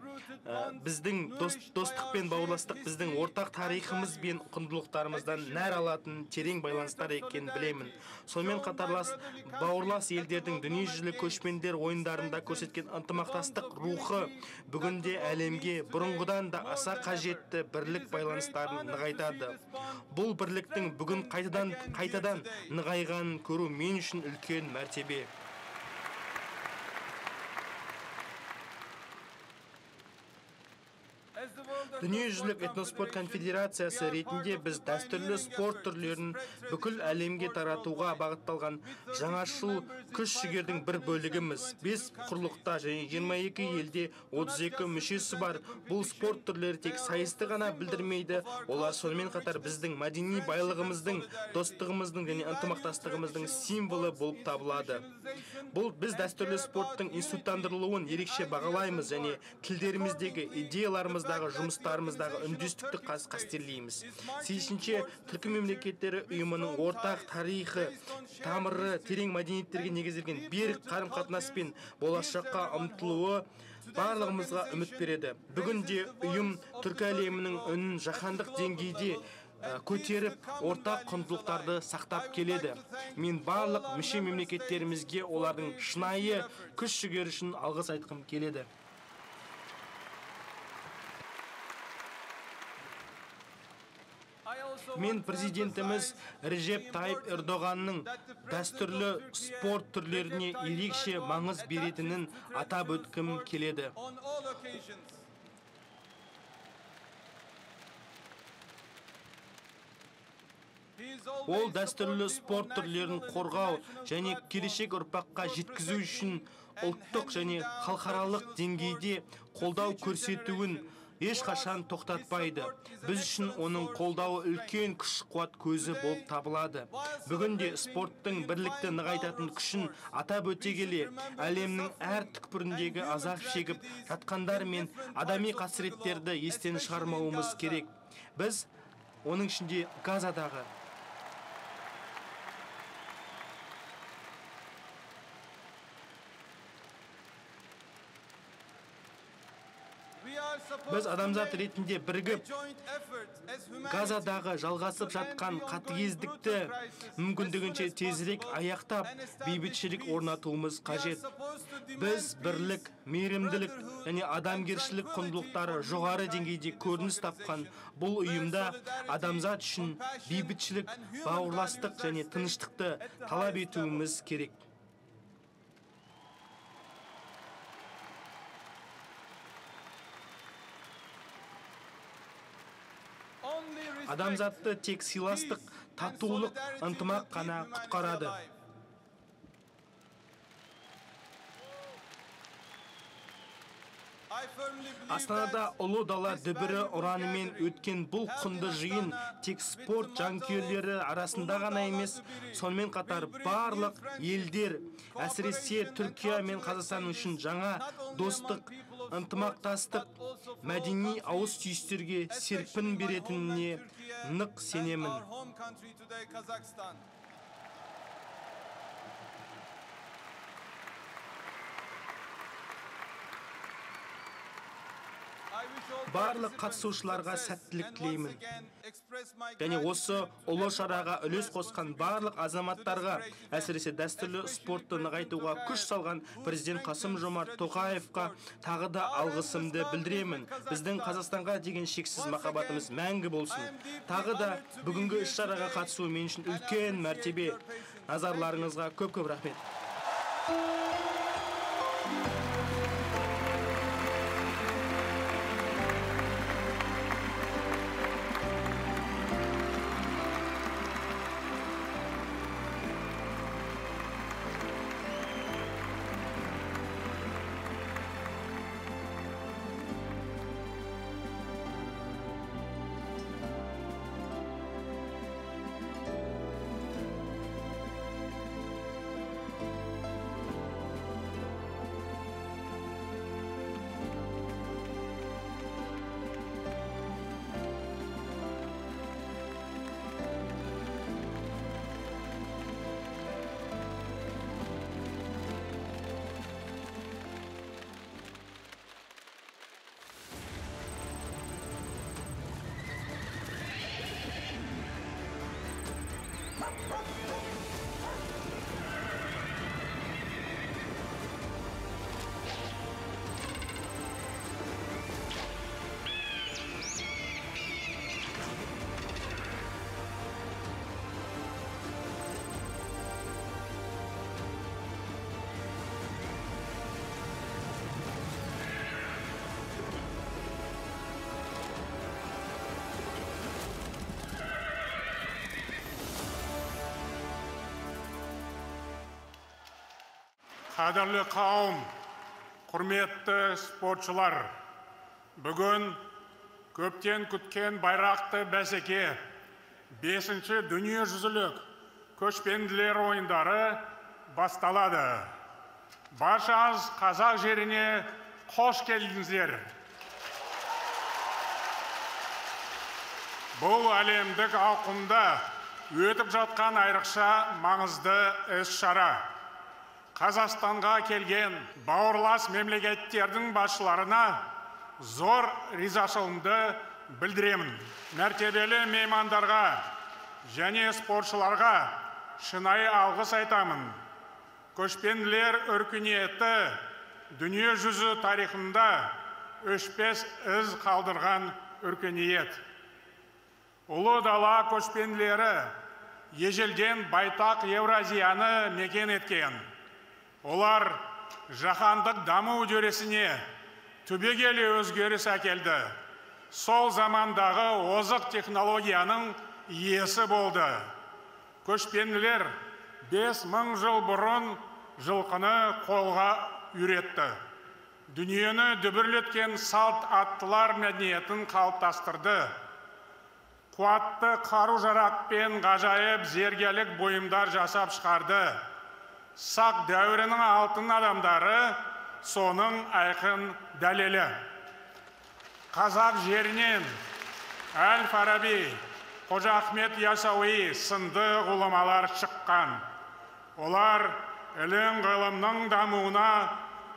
ортақ тарихымыз бен құндылықтарымыздан нәр алатын терең байланыстар екенін білемін. Сонымен қатарлас бауырлас елдердің дүниежүзілік көшпенділер ойындарында көрсеткен ынтымақтастық рухы бүгінде әлемге бұрынғыдан да аса қажетті бірлік байланыстарын нығайтады. Бұл бірліктің бүгін қайтадан нығайғанын көру мен үшін үлкен мәртебе. Дүниежүзілік этноспорт конфедерациясы ретінде біз дәстүрлі спорт түрлерін бүкіл әлемге таратуға бағытталған жаңашыл күш-жігердің бір бөлігіміз. 5 құрлықта және 22 елде 32 мүшесі бар. Бұл спорт түрлері тек сайысты ғана білдірмейді, олар сонымен қатар біздің мәдени байлығымыздың, достығымыздың және ынтымақтастығымыздың символы болып табылады. Біз дәстүрлі спорттың институттандырылуын ерекше бағалаймыз және тілдеріміздегі идеяларымыздағы жұмыстарымыздағы үндестікті қастерлейміз. Сүйсінше, түркі мемлекеттері ұйымының ортақ тарихы, тамыры, терең мәдениеттерге негізделген берік қарым-қатынас пен болашаққа ұмтылуы барлығымызға үміт береді. Бүгінде ұйым түркі әлемінің үнін жаһандық деңгейде көтеріп, ортақ құндылықтарды сақтап келеді. Мен барлық мүше мемлекеттерімізге олардың шынайы күш-жігері үшін алғыс айтқым келеді. Мен президентіміз Режеп Тайып Эрдоғанның дәстүрлі спорт түрлеріне ерекше маңыз беретінін атап өткім келеді. Ол дәстүрлі спорт түрлерін қорғау және келешек ұрпаққа жеткізу үшін ұлттық және халықаралық деңгейде қолдау көрсетуін ешқашан тоқтатпайды. Біз үшін оның қолдауы үлкен күш-қуат көзі болып табылады. Бүгінде спорттың бірлікті нығайтатын күшін атап өте келе, әлемнің әр түкпіріндегі азап шегіп жатқандар мен адами қасіреттерді естен шығармауымыз керек. Біз оның ішінде Газадағы Біз адамзат ретінде бірігіп, Газадағы жалғасып жатқан қатыгездікті мүмкіндігінше тезірек аяқтап, бейбітшілік орнатуымыз қажет. Біз бірлік, мейірімділік және адамгершілік құндылықтары жоғары деңгейде көрініс тапқан бұл ұйымда адамзат үшін бейбітшілік, бауырластық және тыныштықты талап етуіміз керек. Адамзатты тек сыйластық, татулық, ынтымақ қана құтқарады. Астанада ұлы дала дүбірі ұранымен өткен бұл құнды жиын тек спорт жанкүйерлері арасында ғана емес, сонымен қатар барлық елдер, әсіресе Түркия мен Қазақстан үшін жаңа достық, ынтымақтастық, мәдени ауыз түйістерге серпін беретініне нық сенемін. Барлық қатысушыларға сәттілік тілеймін. Және осы ұлы шараға үлес қосқан барлық азаматтарға, әсіресе дәстүрлі спортты нығайтуға күш салған президент Қасым-Жомарт Тоқаевқа тағы да алғысымды білдіремін. Біздің Қазақстанға деген шексіз махаббатымыз мәңгі болсын. Тағы да бүгінгі іс-шараға қатысу мен үшін үлкен мәртебе. Назарларыңызға көп-көп рахмет. Қадірлі қауым, құрметті спортшылар, бүгін көптен күткен байрақты бәсеке 5-ші дүниежүзілік көшпенділер ойындары басталады. Баршаңыз қазақ жеріне қош келдіңіздер. Бұл әлемдік ауқымда өтіп жатқан айрықша маңызды іс-шара. Қазақстанға келген бауырлас мемлекеттердің басшыларына зор ризашылығымды білдіремін. Мәртебелі меймандарға және спортшыларға шынайы алғыс айтамын. Көшпенділер өркениеті дүние жүзі тарихында өшпес із қалдырған өркениет. Ұлы дала көшпенділері ежелден байтақ Евразияны мекен еткен. Олар жаһандық даму үдерісіне түбегейлі өзгеріс әкелді. Сол замандағы озық технологияның иесі болды. Көшпенділер 5000 жыл бұрын жылқыны қолға үйретті. Дүниені дүбірлеткен салт аттылар мәдениетін қалыптастырды. Қуатты қару-жарақ пен ғажайып зергерлік бұйымдар жасап шығарды. Сақ дәуірінің алтын адамдары соның айқын дәлелі. Қазақ жерінен Әл-Фараби, Қожа Ахмет Яссауи сынды ғұламалар шыққан. Олар ілім ғылымның дамуына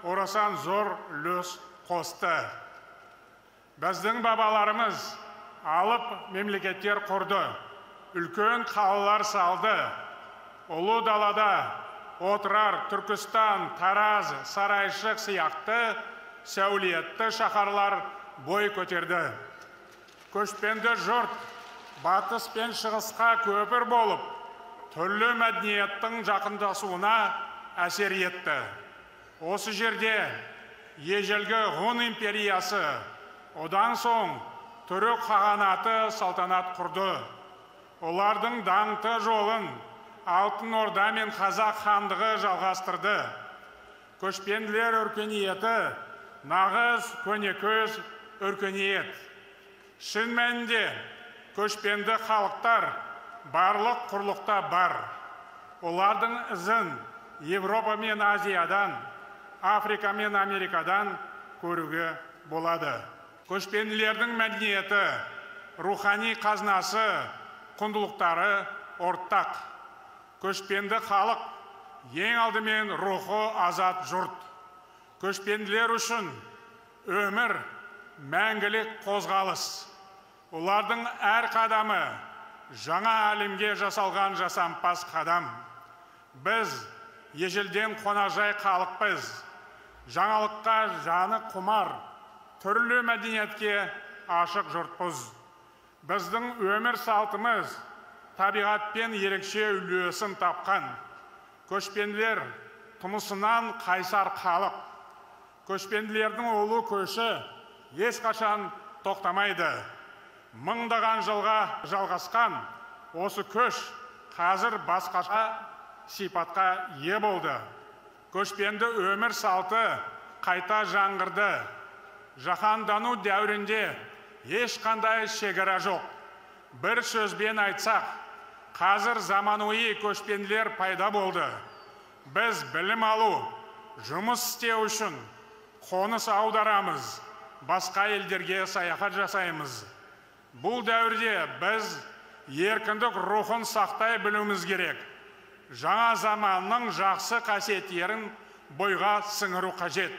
орасан зор үлес қосты. Біздің бабаларымыз алып мемлекеттер құрды, үлкен қалалар салды. Ұлы далада Отырар, Түркістан, Тараз, Сарайшық сияқты сәулетті шаһарлар бой көтерді. Көшпенді жұрт батыс пен шығысқа көпір болып, түрлі мәдениеттің жақындасуына әсер етті. Осы жерде ежелгі ғұн империясы, одан соң түрік қағанаты салтанат құрды. Олардың даңқты жолын Алтын Орда мен Қазақ хандығы жалғастырды. Көшпенділер өркениеті нағыз көнекөз өркениет. Шын мәнінде көшпенді халықтар барлық құрлықта бар. Олардың ізін Европа мен Азиядан, Африка мен Америкадан көруге болады. Көшпенділердің мәдениеті, рухани қазынасы, құндылықтары ортақ. Көшпенді халық ең алдымен рухы азат жұрт. Көшпенділер үшін өмір мәңгілік қозғалыс. Олардың әр қадамы жаңа әлемге жасалған жасампаз қадам. Біз ежелден қонақжай халықпыз. Жаңалыққа жаны құмар, түрлі мәдениетке ашық жұртпыз. Біздің өмір салтымыз табиғатпен ерекше үлесін тапқан. Көшпенділер тұмысынан қайсар халық. Көшпенділердің ұлы көші ешқашан тоқтамайды. Мыңдаған жылға жалғасқан осы көш қазір басқаша сипатқа ие болды. Көшпенді өмір салты қайта жаңғырды. Жаһандану дәуірінде ешқандай шекара жоқ. Бір сөзбен айтсақ, қазір заманауи көшпенділер пайда болды. Біз білім алу, жұмыс істеу үшін қоныс аударамыз, басқа елдерге саяхат жасаймыз. Бұл дәуірде біз еркіндік рухын сақтай білуіміз керек. Жаңа заманның жақсы қасиеттерін бойға сіңіру қажет.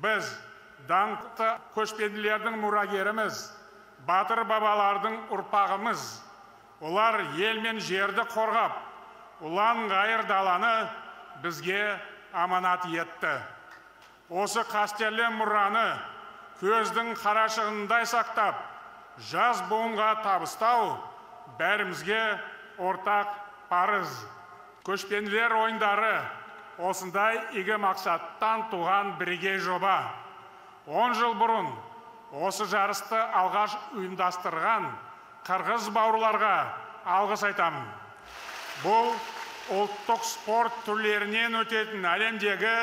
Біз даңқты көшпенділердің мұрагеріміз, батыр бабалардың ұрпағымыз. Олар ел мен жерді қорғап, ұлан ғайыр даланы бізге аманат етті. Осы қастерлі мұраны көздің қарашығындай сақтап, жас буынға табыстау бәрімізге ортақ парыз. Көшпенділер ойындары осындай игі мақсаттан туған бірегей жоба. 10 жыл бұрын осы жарысты алғаш ұйымдастырған қырғыз бауырларға алғыс айтамын. Бұл ұлттық спорт түрлерінен өтетін әлемдегі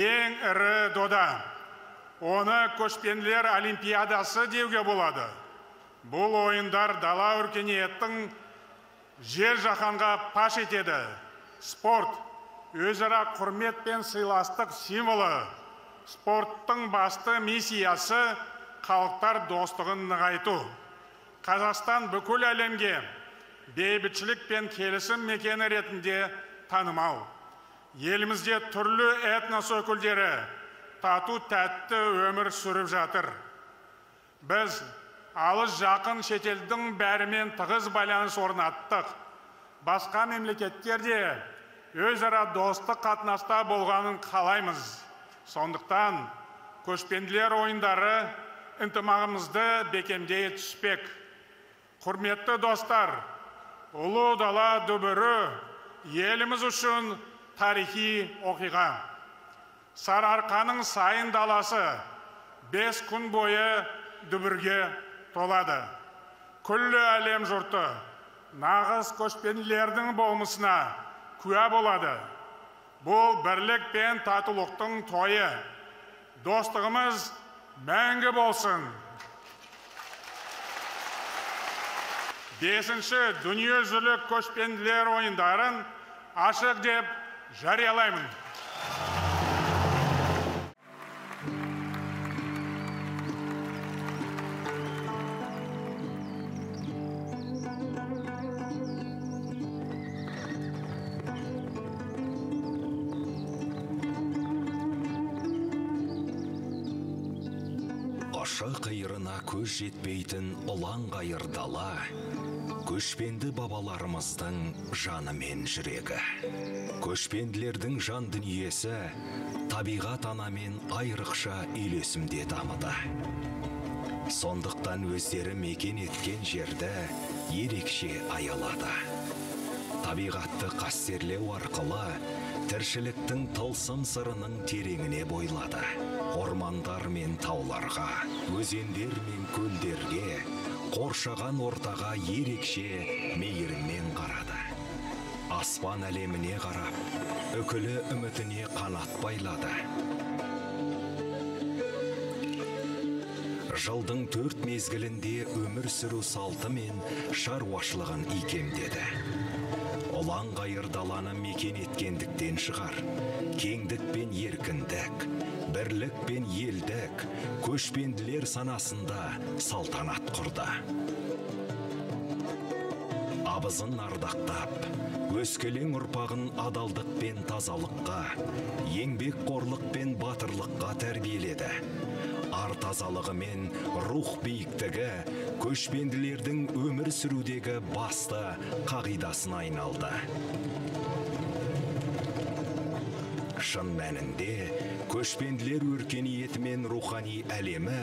ең ірі дода. Оны көшпенділер олимпиадасы деуге болады. Бұл ойындар дала өркениеттің жер жаһанға паш етеді. Спорт өзара құрмет пен сыйластық символы. Спорттың басты миссиясы халықтар достығын нығайту. Қазақстан бүкіл әлемге бейбітшілік пен келісім мекені ретінде танымал. Елімізде түрлі этнос өкілдері тату тәтті өмір сүріп жатыр. Біз алыс жақын шетелдің бәрімен тығыз байланыс орнаттық. Басқа мемлекеттерде өзара достық қатынаста болғанын қалаймыз. Сондықтан көшпенділер ойындары ынтымағымызды бекемдей түспек. Құрметті достар, ұлы дала дүбірі еліміз үшін тарихи оқиға. Сарыарқаның сайын даласы 5 күн бойы дүбірге толады. Күллі әлем жұрты нағыз көшпенділердің болмысына куә болады. Бұл бірлік пен татулықтың тойы. Достығымыз мәңгі болсын. 5-ші дүниежүзілік көшпенділер ойындарын ашық деп жариялаймын. Қиырына көз жетпейтін ұлан ғайыр дала, көшпенді бабаларымыздың жаны мен жүрегі. Көшпенділердің жан дүниесі табиғат анамен айрықша үйлесімде дамыды. Сондықтан өздері мекен еткен жерді ерекше аялады. Табиғатты қастерлеу арқылы тіршіліктің тылсым сырының тереңіне бойлады. Ормандар мен тауларға, өзендер мен көлдерге, қоршаған ортаға ерекше мейіріммен қарады. Аспан әлеміне қарап, үкілі үмітіне қанат байлады. Жылдың 4 мезгілінде өмір сүру салты мен шаруашылығын икемдеді. Ұлан ғайыр даланы мекен еткендіктен шығар, кеңдік пен еркіндік, бірлік пен елдік көшпенділер санасында салтанат құрды. Абызын ардақтап, өскелең ұрпағын адалдық пен тазалыққа, еңбек қорлық пен батырлыққа тәрбиеледі. Ар тазалығы мен рух биіктігі көшпенділердің өмір сүрудегі басты қағидасына айналды. Шын мәнінде көшпенділер өркениеті мен рухани әлемі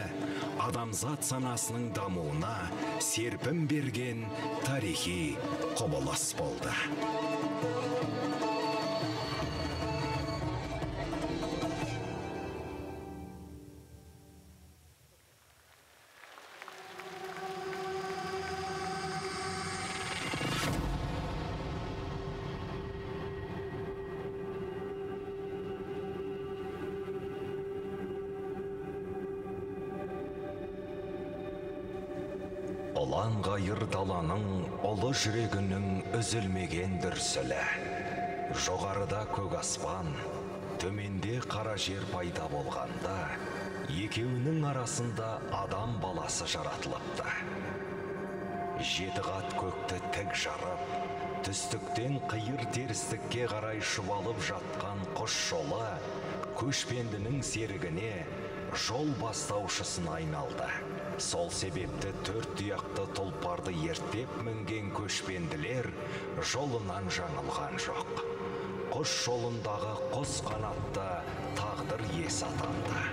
адамзат санасының дамуына серпін берген тарихи құбылыс болды. Ұлан ғайыр даланың ұлы жүрегінің үзілмеген дүрсілі. Жоғарыда көк аспан, төменде қара жер пайда болғанда, екеуінің арасында адам баласы жаратылыпты. 7 қат көкті тік жарып, түстіктен қиыр терістікке қарай шұбалып жатқан құс жолы көшпендінің серігіне жол бастаушысын айналды. Сол себепті төрт тұяқты тұлпарды ертеп мінген көшпенділер жолынан жаңылған жоқ. Құс жолындағы құс қанатты тағдыр иесі атанды.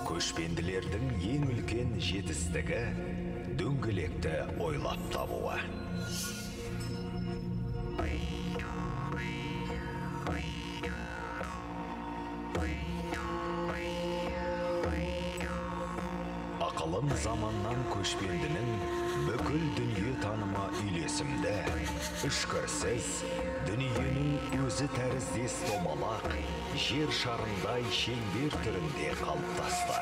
Көшпенділердің ең үлкен жетістігі дөңгелекті ойлап табуы. Ақылым заманнан көшпендінің бүкіл дүние танымы үйлесімді, үшкірсіз, дүниенің өзі тәріздес домалақ, жер шарындай шеңбер түрінде қалыптасты.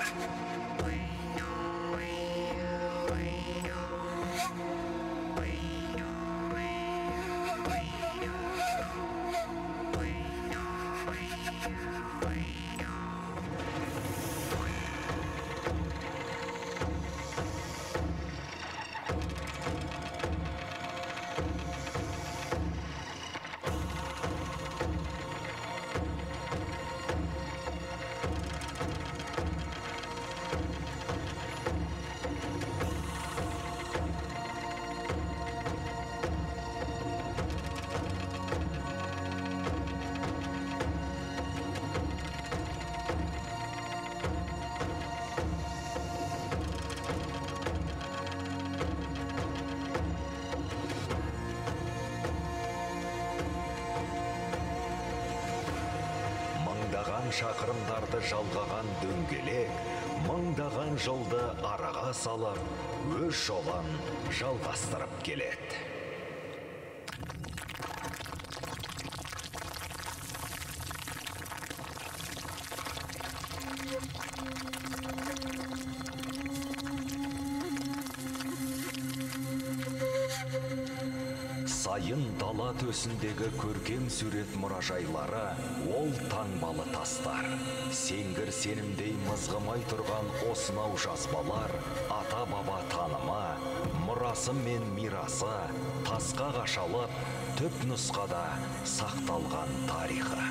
Шақырымдарды жалғаған дөңгелек, мыңдаған жолды араға салып, өз жолын жалғастырып келеді. Сайын дала төсіндегі көркем сурет мұражайлары ол таңбалы тастар. Сеңгір сенімдей мызғымай тұрған осынау жазбалар ата-баба танымы, мұрасы мен мирасы тасқа қашалып, түп нұсқада сақталған тарихы.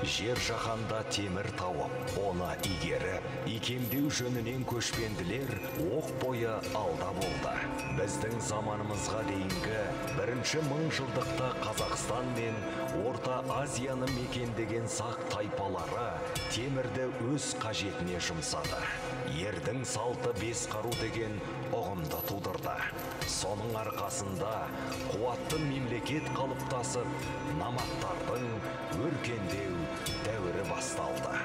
жер жаһанда темір тауып, оны игеріп, икемдеу жөнінен көшпенділер оқ бойы алда болды. Біздің заманымызға дейінгі бірінші мыңжылдықта Қазақстан мен Орта Азияны мекендеген сақ тайпалары темірді өз қажетіне жұмсады. Ердің салты бес қару деген ұғымды тудырды. Соның арқасында қуатты мемлекет қалыптасып, наматтардың өркендеу дәуірі басталды.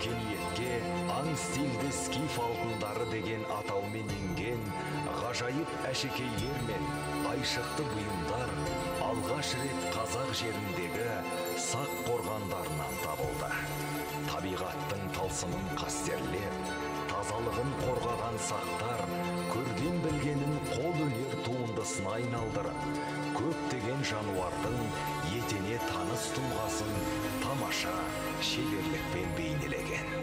Өркениетке аң стильді скиф алтындары деген атаумен енген ғажайып әшекейлер мен айшықты бұйымдар алғаш рет қазақ жеріндегі сақ қорғандарынан табылды. Табиғаттың тылсымын қастерлеп, тазалығын қорғаған сақтар көрген білгенін қол өнер туындысына айналдырып, көптеген жануардың етене таныс тұлғасын тамаша шеберлікпен бейнелеген.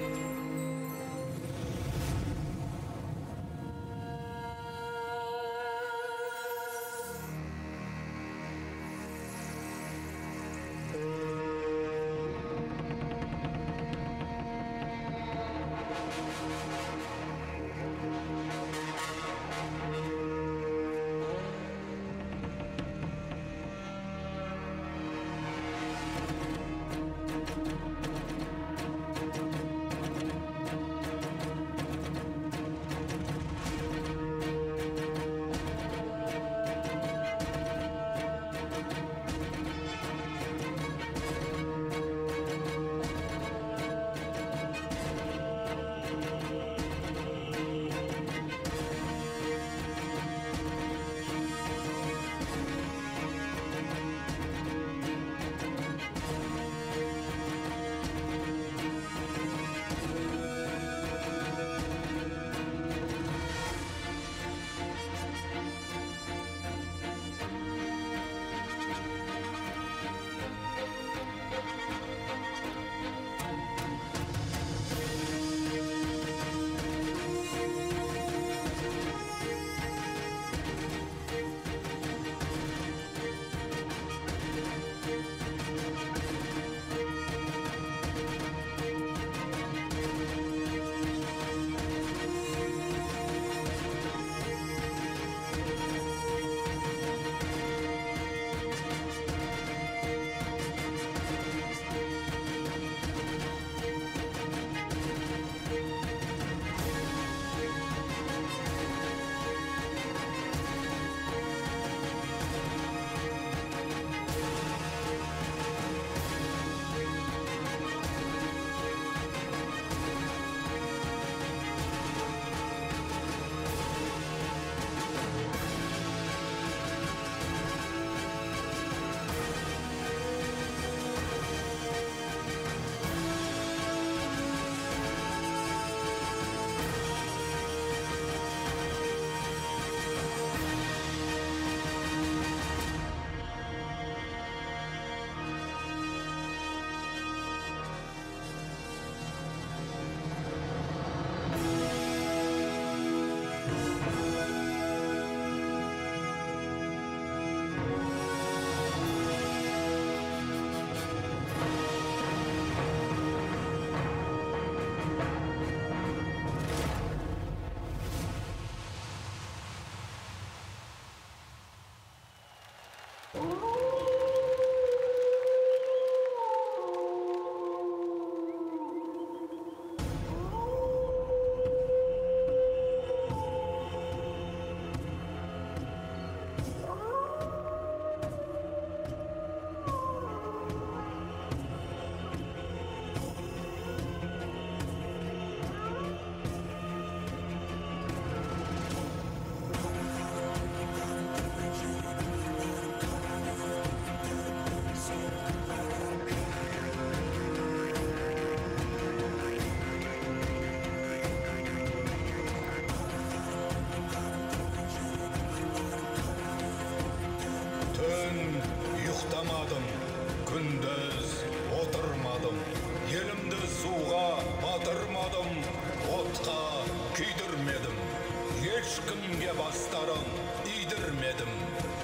бие бастарын идірмедім.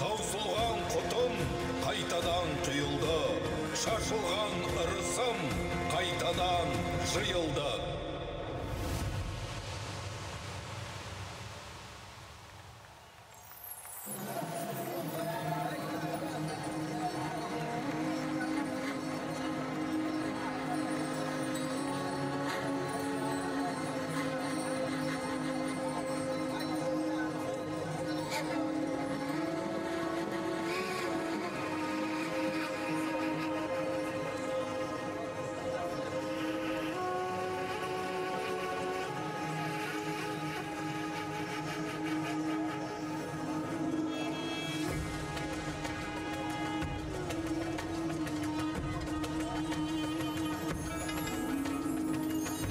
Таусылған құтым қайтадан құйылды, шашылған ырысым қайтадан жиылды.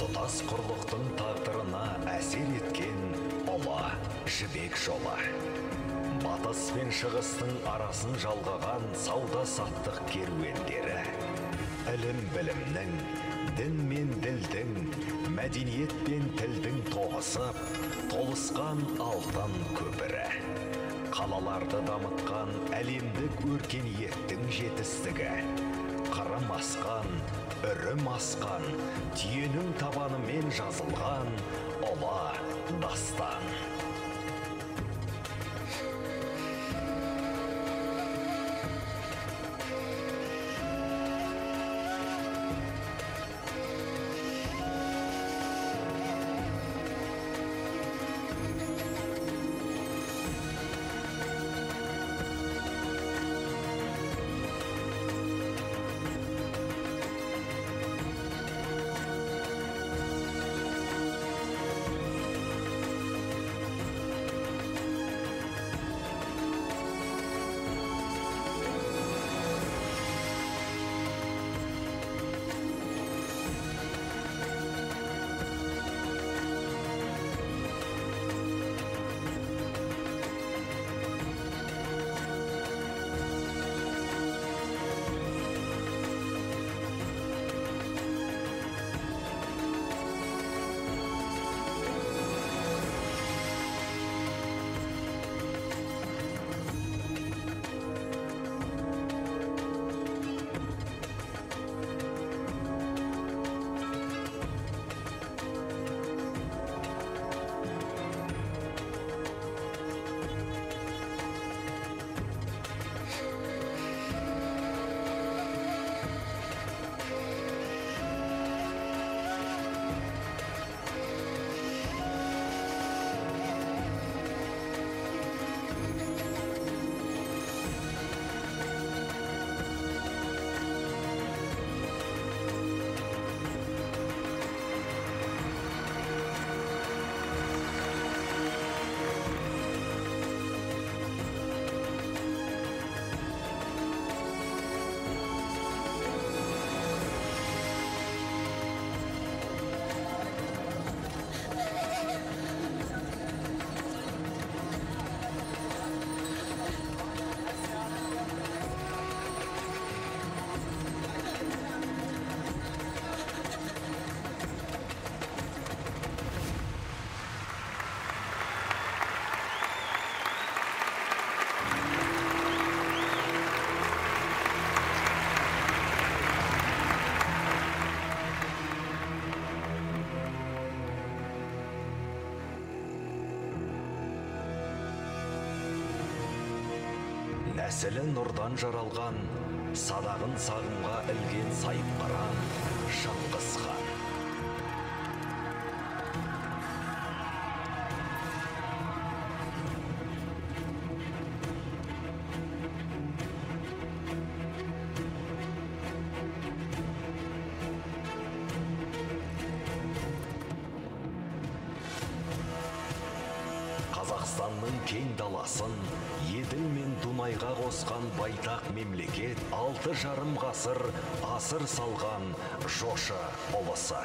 Тұтас құрлықтың тағдырына әсер еткен ұлы жібек жолы. Батыс пен шығыстың арасын жалғаған сауда-саттық керуендері. Ілім-білімнің, дін мен ділдің, мәдениет пен тілдің тоғысып, толысқан алтын көпірі. Қалаларды дамытқан әлемдік өркениеттің жетістігі. Қырым асқан, үрім асқан, түйенің табанымен жазылған ұлы дастан. Нәсілі нұрдан жаралған, садағын сағымға ілген сайыпқыран Шыңғыс хан. Қазақстанның кең даласын Еділ мен Дунайға қосқан байтақ мемлекет 6,5 ғасыр асыр салған жошы ұлысы.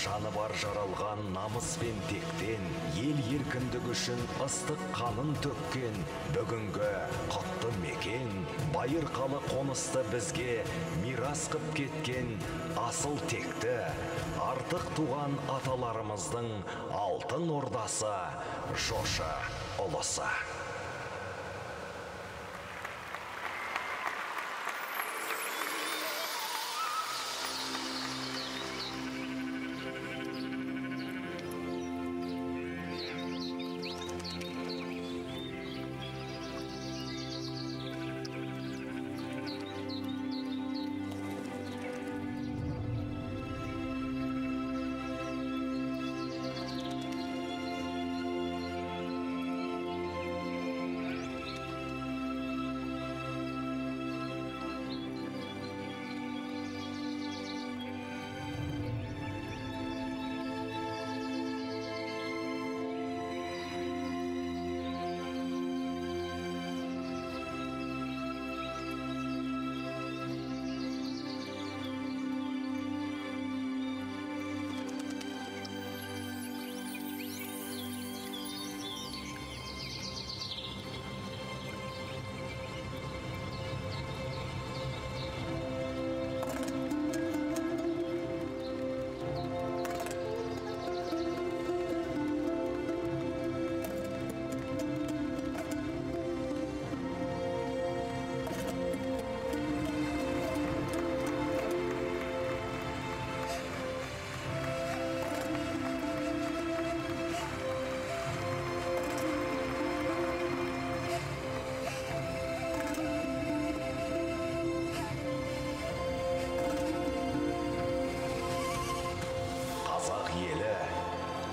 Жаны бар жаралған намыс пен тектен ел еркіндік үшін ыстық қанын төккен бүгінгі құтты мекен Байырқалы қонысты бізге мирас қып кеткен асыл текті артық туған аталарымыздың алтын ордасы жошы ұлысы.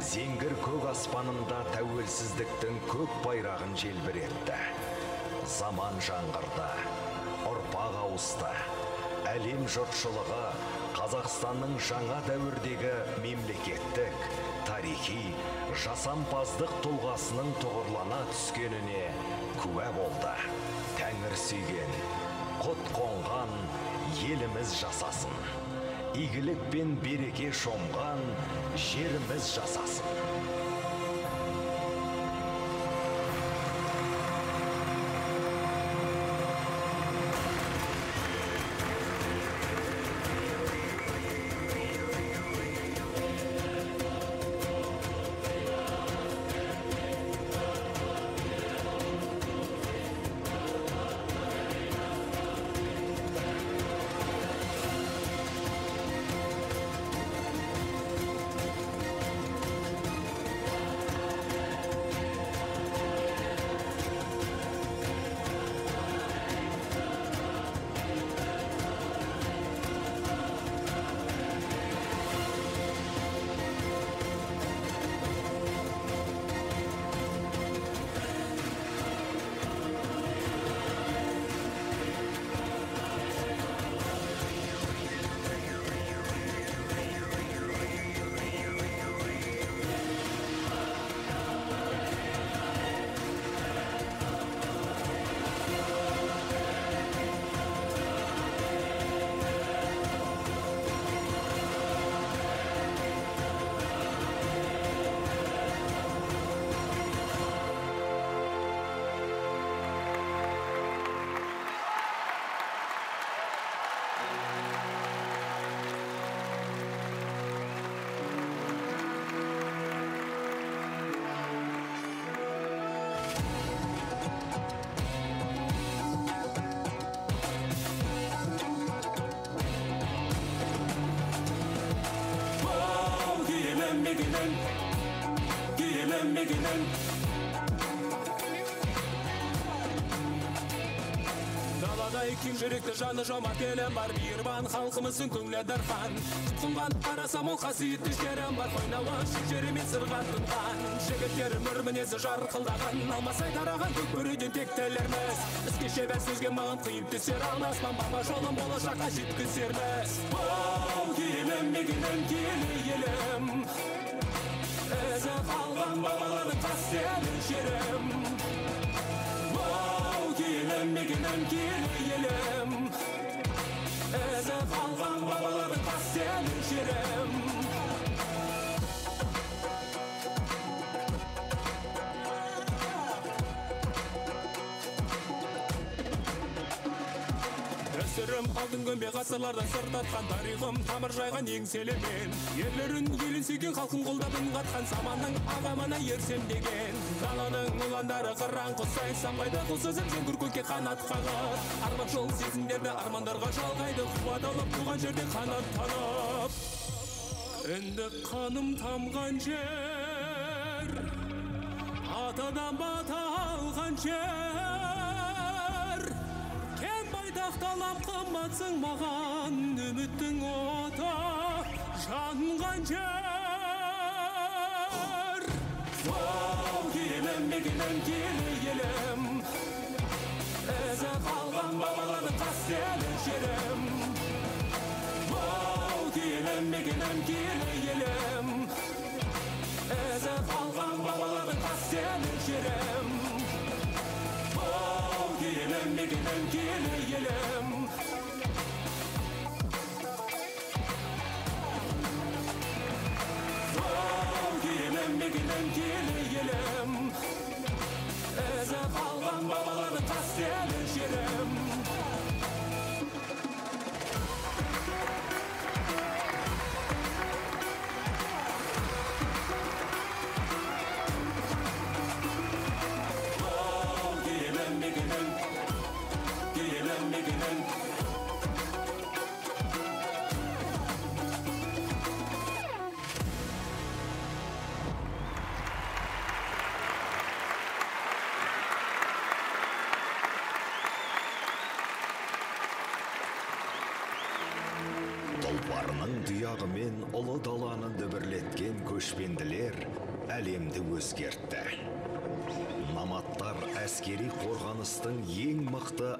Зеңгір көк аспанында тәуелсіздіктің көк байрағын желбіретті. Заман жаңғырды, ұрпақ ауысты. Әлем жұртшылығы Қазақстанның жаңа дәуірдегі мемлекеттік, тарихи, жасампаздық тұлғасының тұғырлана түскеніне куә болды. Тәңір сүйген, құт қонған еліміз жасасын. Игілік пен береке шомған жеріміз жасасын. Далада кең жүректі жаны жомарт елім бар, мейірбан халқымыздың көңілі дархан. Тұтқынған қарасам ол қасиетті жерім бар, қойнауы жерімен сырға тұнған. Жігіттерім өр мінезі жарқылдаған, алмасай тараған көк бөріден тектелерміз. Іске шебер сөзге маған қиып түсер алмас, баба жолым болашаққа жеткізерміз. Оу, елім, мекенім, киелі елім, ізі қалған бабалардың қастерлі жерім. Елім, мекенім, киелі елім, ізі қалған бабалардың қастерлі жерім. өнерім алтын көмбе ғасырлардан сыр тартқан тарихым тамыр жайған еңселемен ерлерін елін сүйген халқын қолдап үн қатқан заманның ағамына ерсем деген даланың ұландары қыран құсай самғайды құл сөзім жеңгір көкке қанат қағып арман жол сезімдерді армандарға жалғайды қуат алып туған жерде қанаттанып енді қаным тамған жер атадан бата алған жер кен байтақ далам қымбатсың маған үміттің оты жанған жер оу елім мекенім киелі елім ізі қалған бабалардың қастерлі жерім оу елім мекенім киелі елім ізі қалған бабалардың қастерлі жерім оу елім мекенім киелі елім оу елім мекенім киелі елім ізі қалған бабалардың қастерлі жерім Тұлпарының тұяғымен ұлы даланы дүбірлеткен көшпенділер әлемді өзгертті. Наматтар әскери қорғаныстың ең мықты